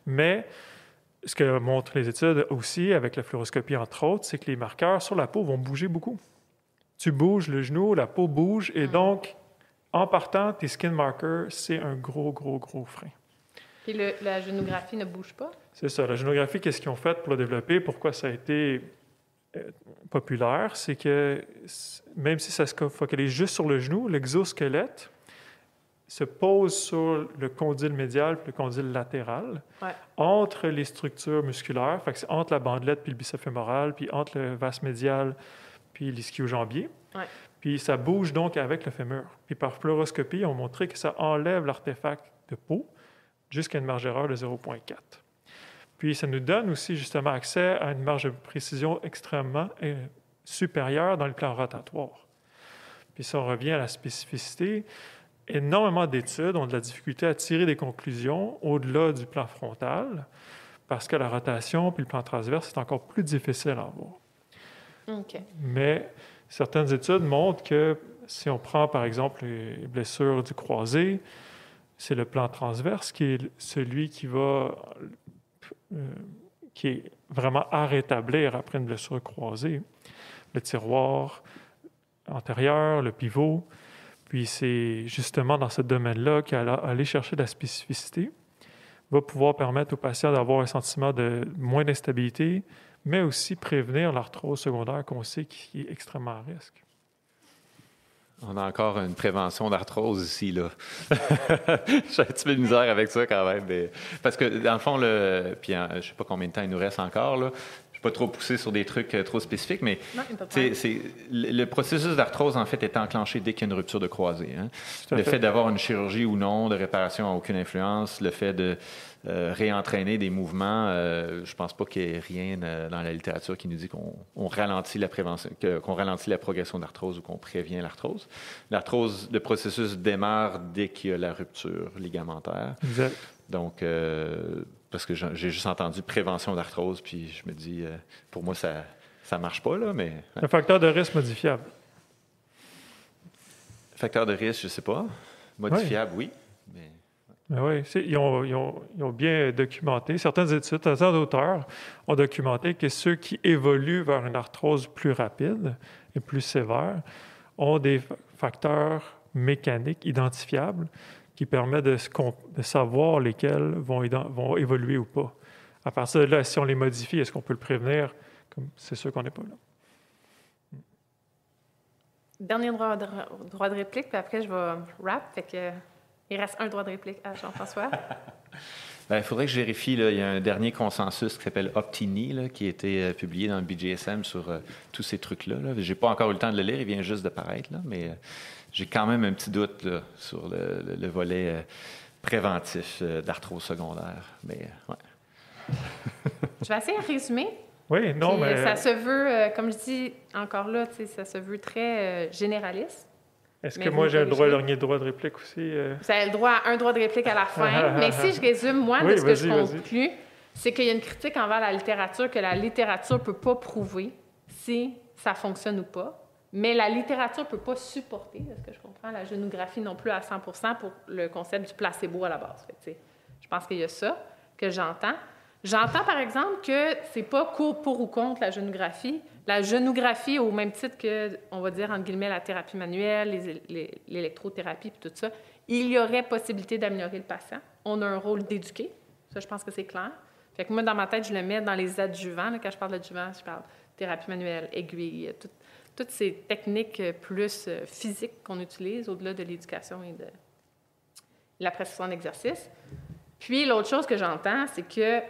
Mais ce que montrent les études aussi, avec la fluoroscopie entre autres, c'est que les marqueurs sur la peau vont bouger beaucoup. Tu bouges le genou, la peau bouge. Et donc, en partant, tes skin markers, c'est un gros frein. Puis la génographie ne bouge pas? C'est ça. La génographie, qu'est-ce qu'ils ont fait pour le développer? Pourquoi ça a été populaire? C'est que même si ça se focalise juste sur le genou, l'exosquelette se pose sur le condyle médial et le condyle latéral, entre les structures musculaires, fait que c'est entre la bandelette puis le biceps fémoral, puis entre le vaste médial puis l'ischio-jambier. Puis ça bouge donc avec le fémur. Puis par fluoroscopie, on a montré que ça enlève l'artefact de peau jusqu'à une marge d'erreur de 0,4. Puis ça nous donne aussi justement accès à une marge de précision extrêmement supérieur dans le plan rotatoire. Puis si on revient à la spécificité, énormément d'études ont de la difficulté à tirer des conclusions au-delà du plan frontal parce que la rotation puis le plan transverse, c'est encore plus difficile à avoir. OK. Mais certaines études montrent que si on prend, par exemple, les blessures du croisé, c'est le plan transverse qui est celui qui est vraiment à rétablir après une blessure croisée. Le tiroir antérieur, le pivot. Puis c'est justement dans ce domaine-là qu'aller chercher de la spécificité va pouvoir permettre aux patients d'avoir un sentiment de moins d'instabilité, mais aussi prévenir l'arthrose secondaire qu'on sait qui est extrêmement à risque. On a encore une prévention d'arthrose ici, là. J'ai un petit peu de misère avec ça quand même. Mais... Parce que, dans le fond, je ne sais pas combien de temps il nous reste encore, là. Je ne vais pas trop pousser sur des trucs trop spécifiques, mais le processus d'arthrose, en fait, est enclenché dès qu'il y a une rupture de croisée. Hein. Le fait d'avoir une chirurgie ou non, de réparation n'a aucune influence. Le fait de réentraîner des mouvements, je ne pense pas qu'il y ait rien dans la littérature qui nous dit qu'on ralentit la prévention, qu'on ralentit la progression d'arthrose ou qu'on prévient l'arthrose. L'arthrose, le processus démarre dès qu'il y a la rupture ligamentaire. Exact. Donc, parce que j'ai juste entendu prévention d'arthrose, puis je me dis, pour moi, ça ne marche pas, là, mais... Un facteur de risque modifiable. Facteur de risque, je ne sais pas. Modifiable, oui, mais... Ben oui, ils ont bien documenté. Certaines études, certains auteurs ont documenté que ceux qui évoluent vers une arthrose plus rapide et plus sévère ont des facteurs mécaniques identifiables qui permettent de savoir lesquels vont évoluer ou pas. À partir de là, si on les modifie, est-ce qu'on peut le prévenir? C'est sûr qu'on n'est pas là. Dernier droit de réplique, puis après, je vais wrap. Fait que... Il reste un droit de réplique à Jean-François. Il faudrait que je vérifie. Là. Il y a un dernier consensus qui s'appelle Optini, là, qui a été publié dans le BJSM sur tous ces trucs-là. Là. Je n'ai pas encore eu le temps de le lire, il vient juste de paraître, là, mais j'ai quand même un petit doute là, sur le volet préventif d'arthrose secondaire. Mais, ouais. Je vais essayer de résumer. Oui, non, mais... Ça se veut, comme je dis encore là, ça se veut très généraliste. Est-ce que moi, j'ai un dernier droit de réplique aussi? Vous avez le droit à un droit de réplique à la fin. Mais si je résume, moi, de ce que je conclus, c'est qu'il y a une critique envers la littérature que la littérature ne peut pas prouver si ça fonctionne ou pas. Mais la littérature ne peut pas supporter, de ce que je comprends, la génographie non plus à 100% pour le concept du placebo à la base. Fait, je pense qu'il y a ça que j'entends. J'entends, par exemple, que c'est pas pour ou contre la génographie. La génographie, au même titre que, on va dire, entre guillemets, la thérapie manuelle, l'électrothérapie, puis tout ça, il y aurait possibilité d'améliorer le patient. On a un rôle d'éduquer. Ça, je pense que c'est clair. Fait que moi, dans ma tête, je le mets dans les adjuvants. Là, quand je parle d'adjuvants, je parle thérapie manuelle, aiguille, toutes ces techniques plus physiques qu'on utilise au-delà de l'éducation et de la prescription d'exercice. Puis, l'autre chose que j'entends, c'est que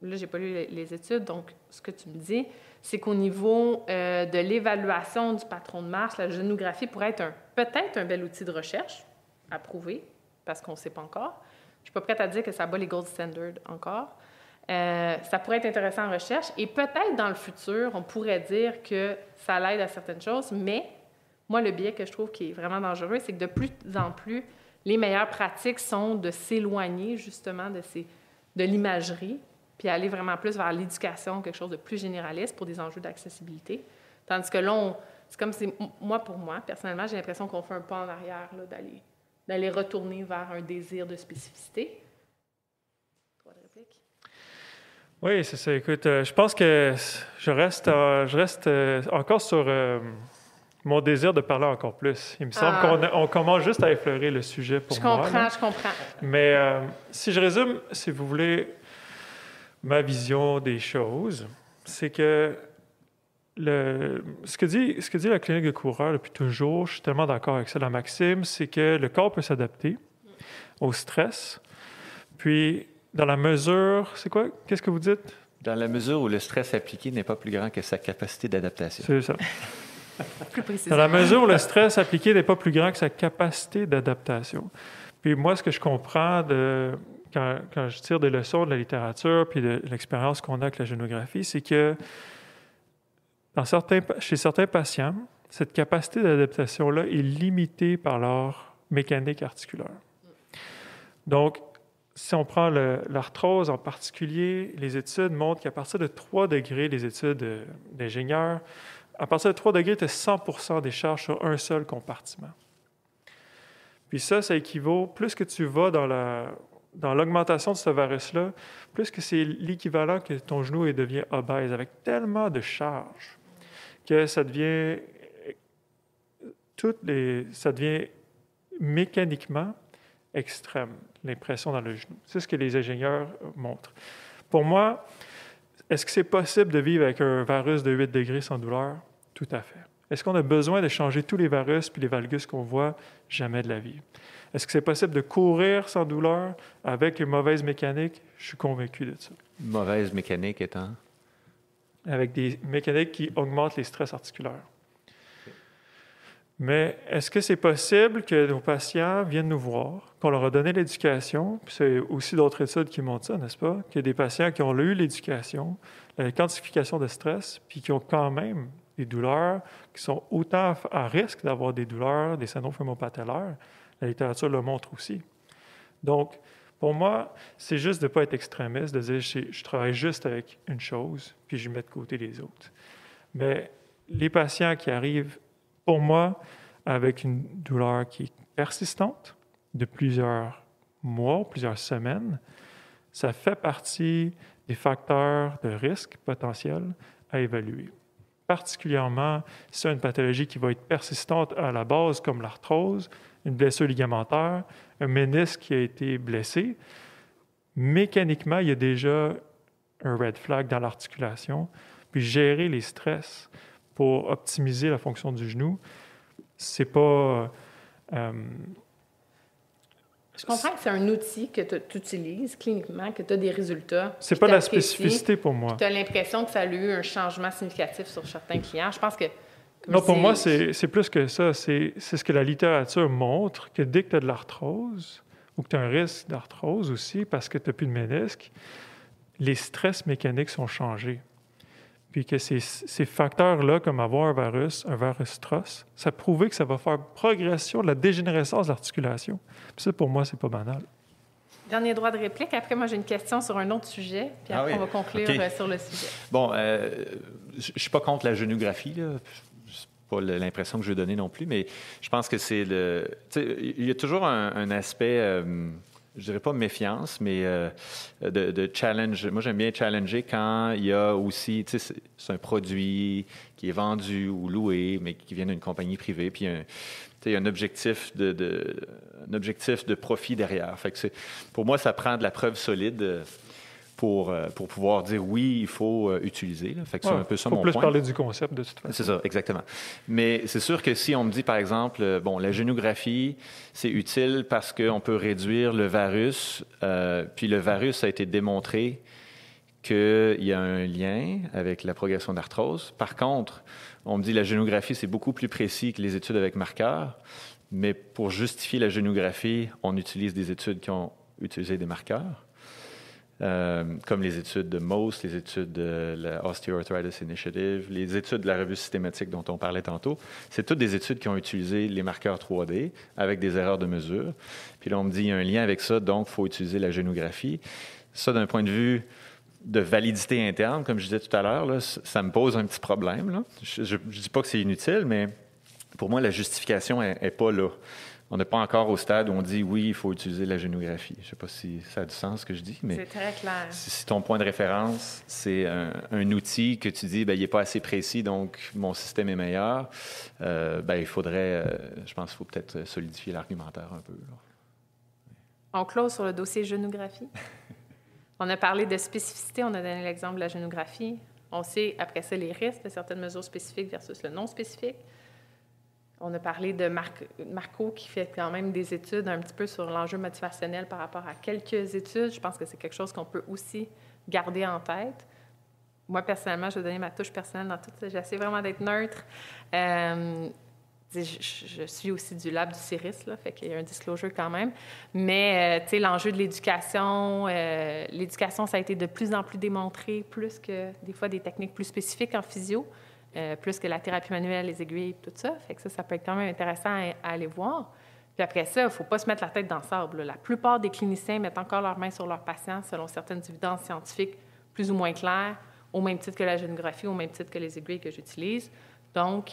là, j'ai pas lu les études, donc ce que tu me dis, c'est qu'au niveau de l'évaluation du patron de marche, la génographie pourrait être peut-être un bel outil de recherche à prouver, parce qu'on ne sait pas encore. Je ne suis pas prête à dire que ça bat les gold standards encore. Ça pourrait être intéressant en recherche, et peut-être dans le futur, on pourrait dire que ça l'aide à certaines choses, mais moi, le biais que je trouve qui est vraiment dangereux, c'est que de plus en plus, les meilleures pratiques sont de s'éloigner justement de l'imagerie, puis aller vraiment plus vers l'éducation, quelque chose de plus généraliste pour des enjeux d'accessibilité. Tandis que là, c'est comme si, pour moi, personnellement, j'ai l'impression qu'on fait un pas en arrière, là, d'aller retourner vers un désir de spécificité. Droit de réplique? Oui, c'est ça. Écoute, je pense que je reste encore sur mon désir de parler encore plus. Il me semble qu'on commence juste à effleurer le sujet pour moi. Je comprends. Mais si je résume, si vous voulez... Ma vision des choses, c'est que ce que dit la clinique de coureur depuis toujours, je suis tellement d'accord avec ça, la maxime, c'est que le corps peut s'adapter au stress. Puis, dans la mesure... C'est quoi? Qu'est-ce que vous dites? Dans la mesure où le stress appliqué n'est pas plus grand que sa capacité d'adaptation. C'est ça. Plus précisément. Dans la mesure où le stress appliqué n'est pas plus grand que sa capacité d'adaptation. Puis moi, ce que je comprends quand je tire des leçons de la littérature puis de l'expérience qu'on a avec la génographie, c'est que Chez certains patients, cette capacité d'adaptation-là est limitée par leur mécanique articulaire. Donc, si on prend l'arthrose en particulier, les études montrent qu'à partir de 3 degrés, les études d'ingénieurs, à partir de 3 degrés, tu as 100% des charges sur un seul compartiment. Puis ça équivaut, plus que tu vas dans l'augmentation de ce varus-là, plus que c'est l'équivalent que ton genou devient obèse, avec tellement de charges que ça devient mécaniquement extrême, l'impression dans le genou. C'est ce que les ingénieurs montrent. Pour moi, est-ce que c'est possible de vivre avec un varus de 8 degrés sans douleur? Tout à fait. Est-ce qu'on a besoin de changer tous les varus puis les valgus qu'on voit? Jamais de la vie. Est-ce que c'est possible de courir sans douleur avec une mauvaise mécanique? Je suis convaincu de ça. Mauvaise mécanique étant? Avec des mécaniques qui augmentent les stress articulaires. Mais est-ce que c'est possible que nos patients viennent nous voir, qu'on leur a donné l'éducation, puis c'est aussi d'autres études qui montrent ça, n'est-ce pas? Qu'il y a des patients qui ont eu l'éducation, la quantification de stress, puis qui ont quand même des douleurs, qui sont autant à risque d'avoir des douleurs, des syndromes fémopatellaires. La littérature le montre aussi. Donc, pour moi, c'est juste de ne pas être extrémiste, de dire je travaille juste avec une chose, puis je mets de côté les autres. Mais les patients qui arrivent, pour moi, avec une douleur qui est persistante, de plusieurs mois, plusieurs semaines, ça fait partie des facteurs de risque potentiels à évaluer. Particulièrement si c'est une pathologie qui va être persistante à la base, comme l'arthrose, une blessure ligamentaire, un ménisque qui a été blessé. Mécaniquement, il y a déjà un red flag dans l'articulation. Puis gérer les stress pour optimiser la fonction du genou, c'est pas... Je comprends que c'est un outil que tu utilises cliniquement, que tu as des résultats. C'est pas la spécificité pour moi. Tu as l'impression que ça a eu un changement significatif sur certains clients. Je pense que... Non, pour moi, c'est plus que ça. C'est ce que la littérature montre, que dès que tu as de l'arthrose, ou que tu as un risque d'arthrose aussi, parce que tu n'as plus de ménisque, les stress mécaniques sont changés. Puis que ces facteurs-là, comme avoir un varus TROS, ça a prouvé que ça va faire progression de la dégénérescence de l'articulation. Puis ça, pour moi, c'est pas banal. Dernier droit de réplique. Après, moi, j'ai une question sur un autre sujet, puis après, on va conclure sur le sujet. Bon, je ne suis pas contre la génographie, là. Pas l'impression que je veux donner non plus, mais je pense que c'est le... Tu sais, il y a toujours un aspect... je dirais pas méfiance, mais de challenge. Moi, j'aime bien challenger quand il y a aussi, tu sais, c'est un produit qui est vendu ou loué, mais qui vient d'une compagnie privée, puis il y a un objectif de profit derrière. Fait que pour moi, ça prend de la preuve solide pour pouvoir dire oui, il faut utiliser. Là. Fait que c'est un peu ça mon point. Il faut plus parler du concept de toute façon. C'est ça, exactement. Mais c'est sûr que si on me dit, par exemple, la génographie, c'est utile parce qu'on peut réduire le varus, puis le varus a été démontré qu'il y a un lien avec la progression d'arthrose. Par contre, on me dit la génographie, c'est beaucoup plus précis que les études avec marqueurs, mais pour justifier la génographie, on utilise des études qui ont utilisé des marqueurs. Comme les études de MOST, les études de la Osteoarthritis Initiative, les études de la revue systématique dont on parlait tantôt, c'est toutes des études qui ont utilisé les marqueurs 3D avec des erreurs de mesure. Puis là, on me dit qu'il y a un lien avec ça, donc il faut utiliser la génographie. Ça, d'un point de vue de validité interne, comme je disais tout à l'heure, là, ça me pose un petit problème. Là. Je ne dis pas que c'est inutile, mais pour moi, la justification n'est pas là. On n'est pas encore au stade où on dit oui, il faut utiliser la génographie. Je ne sais pas si ça a du sens ce que je dis, mais c'est très clair. Si ton point de référence, c'est un outil que tu dis, il n'est pas assez précis, donc mon système est meilleur, il faudrait, je pense qu'il faut peut-être solidifier l'argumentaire un peu. Là. On close sur le dossier génographie. On a parlé de spécificité, on a donné l'exemple de la génographie. On sait après ça les risques de certaines mesures spécifiques versus le non spécifique. On a parlé de Marco qui fait quand même des études un petit peu sur l'enjeu motivationnel par rapport à quelques études. Je pense que c'est quelque chose qu'on peut aussi garder en tête. Moi, personnellement, je vais donner ma touche personnelle dans tout ça. J'essaie vraiment d'être neutre. Je suis aussi du lab du CIRIS, là, fait qu'il y a un disclosure quand même. Mais, tu sais, l'enjeu de l'éducation, l'éducation, ça a été de plus en plus démontré, plus que des fois des techniques plus spécifiques en physio. plus que la thérapie manuelle, les aiguilles, tout ça. Fait que ça peut être quand même intéressant à aller voir. Puis après ça, il ne faut pas se mettre la tête dans le sable, là. La plupart des cliniciens mettent encore leurs mains sur leurs patients selon certaines évidences scientifiques plus ou moins claires, au même titre que la génographie, au même titre que les aiguilles que j'utilise. Donc,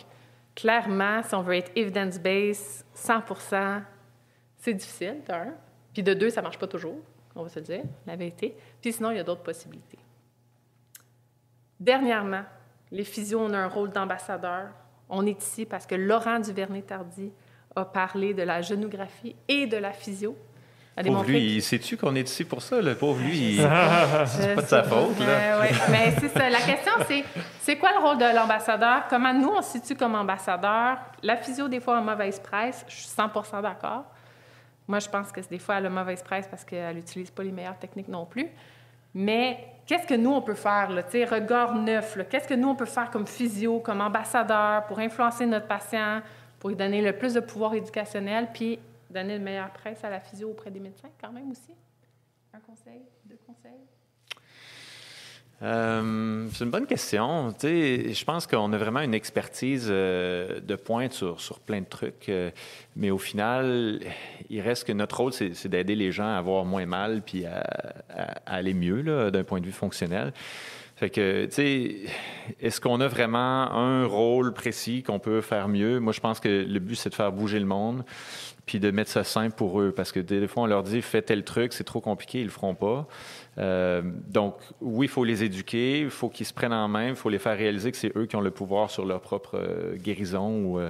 clairement, si on veut être evidence-based 100%, c'est difficile, d'un. Puis de deux, ça ne marche pas toujours, on va se le dire, la vérité. Puis sinon, il y a d'autres possibilités. Dernièrement, les physios ont un rôle d'ambassadeur. On est ici parce que Laurent Duvernay-Tardy a parlé de la génographie et de la physio. Pauvre lui, sais-tu qu'on est ici pour ça? Le pauvre lui, c'est pas de sa faute. Oui, mais c'est ça. La question, c'est quoi le rôle de l'ambassadeur? Comment nous, on se situe comme ambassadeur? La physio, des fois, a mauvaise presse. Je suis 100% d'accord. Moi, je pense que des fois, elle a mauvaise presse parce qu'elle n'utilise pas les meilleures techniques non plus. Mais qu'est-ce que nous, on peut faire, là? Tu sais, regard neuf, là. Qu'est-ce que nous, on peut faire comme physio, comme ambassadeur pour influencer notre patient, pour lui donner le plus de pouvoir éducationnel, puis donner une meilleure presse à la physio auprès des médecins, quand même aussi? Un conseil, deux conseils? C'est une bonne question. Tu sais, je pense qu'on a vraiment une expertise de pointe sur plein de trucs, mais au final, il reste que notre rôle, c'est d'aider les gens à avoir moins mal puis à aller mieux là, d'un point de vue fonctionnel. Fait que, tu sais, est-ce qu'on a vraiment un rôle précis qu'on peut faire mieux? Moi, je pense que le but, c'est de faire bouger le monde puis de mettre ça simple pour eux. Parce que des fois, on leur dit « fais tel truc, c'est trop compliqué, ils le feront pas ». Donc, oui, il faut les éduquer, il faut qu'ils se prennent en main, il faut les faire réaliser que c'est eux qui ont le pouvoir sur leur propre guérison ou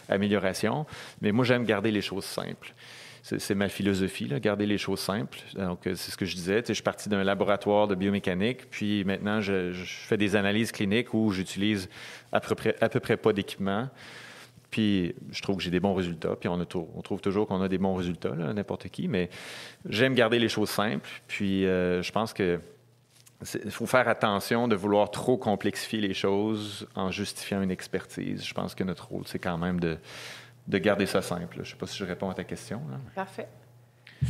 amélioration. Mais moi, j'aime garder les choses simples. C'est ma philosophie, là, garder les choses simples. Donc, c'est ce que je disais. Je suis parti d'un laboratoire de biomécanique, puis maintenant, je fais des analyses cliniques où j'utilise à peu près pas d'équipement. Puis, je trouve que j'ai des bons résultats. Puis, on trouve toujours qu'on a des bons résultats, là, n'importe qui. Mais j'aime garder les choses simples. Puis, je pense que il faut faire attention de vouloir trop complexifier les choses en justifiant une expertise. Je pense que notre rôle, c'est quand même de garder ça simple. Je ne sais pas si je réponds à ta question. Là. Parfait.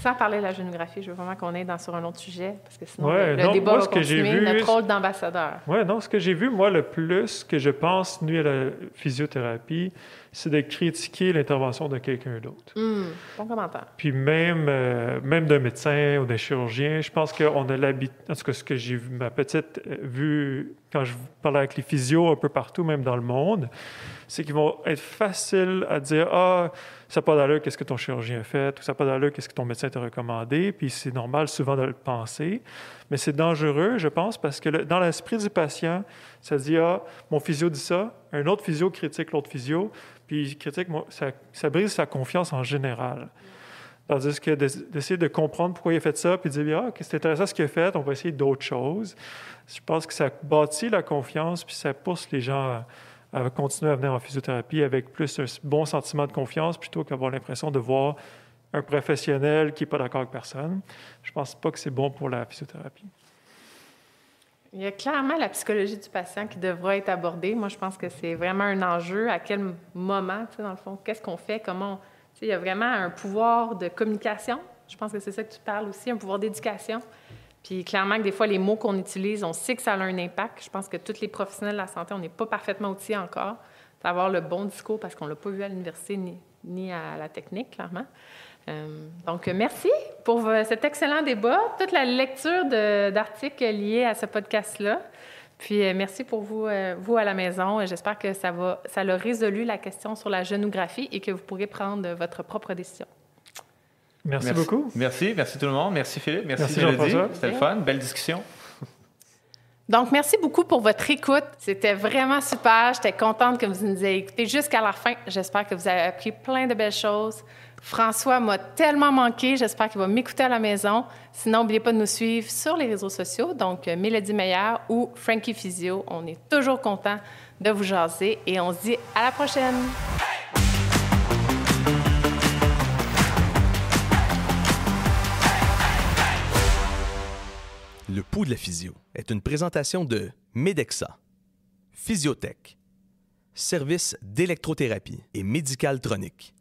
Sans parler de la génographie, je veux vraiment qu'on aille sur un autre sujet, parce que sinon, le débat va continuer, notre rôle d'ambassadeur. Oui, non, ce que j'ai vu, moi, le plus que je pense nuit à la physiothérapie, c'est de critiquer l'intervention de quelqu'un d'autre. Bon commentaire. Puis même d'un médecin ou d'un chirurgien, je pense qu'on a l'habitude, en tout cas, ce que j'ai vu, ma petite vue quand je parlais avec les physios un peu partout, même dans le monde, c'est qu'ils vont être faciles à dire « Ah, ça n'a pas d'allure, qu'est-ce que ton chirurgien a fait? » ou « Ça n'a pas d'allure, qu'est-ce que ton médecin t'a recommandé? » Puis c'est normal souvent de le penser. Mais c'est dangereux, je pense, parce que dans l'esprit du patient, ça dit « Ah, mon physio dit ça. » Un autre physio critique l'autre physio. Puis il critique, ça brise sa confiance en général. Tandis que d'essayer de comprendre pourquoi il a fait ça, puis de dire « Ah, c'est intéressant ce qu'il a fait, on va essayer d'autres choses. » Je pense que ça bâtit la confiance, puis ça pousse les gens à continuer à venir en physiothérapie avec plus un bon sentiment de confiance plutôt qu'avoir l'impression de voir un professionnel qui n'est pas d'accord avec personne. Je ne pense pas que c'est bon pour la physiothérapie. Il y a clairement la psychologie du patient qui devra être abordée. Moi, je pense que c'est vraiment un enjeu. À quel moment, dans le fond, qu'est-ce qu'on fait, comment... Il y a vraiment un pouvoir de communication. Je pense que c'est ça que tu parles aussi, un pouvoir d'éducation. Puis clairement que des fois, les mots qu'on utilise, on sait que ça a un impact. Je pense que tous les professionnels de la santé, on n'est pas parfaitement outillés encore d'avoir le bon discours parce qu'on ne l'a pas vu à l'université ni à la technique, clairement. Donc, merci pour cet excellent débat, toute la lecture d'articles liés à ce podcast-là. Puis, merci pour vous à la maison. J'espère que ça a résolu la question sur la génographie et que vous pourrez prendre votre propre décision. Merci beaucoup. Merci tout le monde. Merci Philippe. Merci Mélodie. C'était le fun. Belle discussion. Donc, merci beaucoup pour votre écoute. C'était vraiment super. J'étais contente que vous nous ayez écoutés jusqu'à la fin. J'espère que vous avez appris plein de belles choses. François m'a tellement manqué. J'espère qu'il va m'écouter à la maison. Sinon, n'oubliez pas de nous suivre sur les réseaux sociaux, donc Mélodie Meyer ou Frankie Physio. On est toujours content de vous jaser et on se dit à la prochaine. Le pouls de la physio est une présentation de Medexsa, Physiotech, service d'électrothérapie et médical tronique.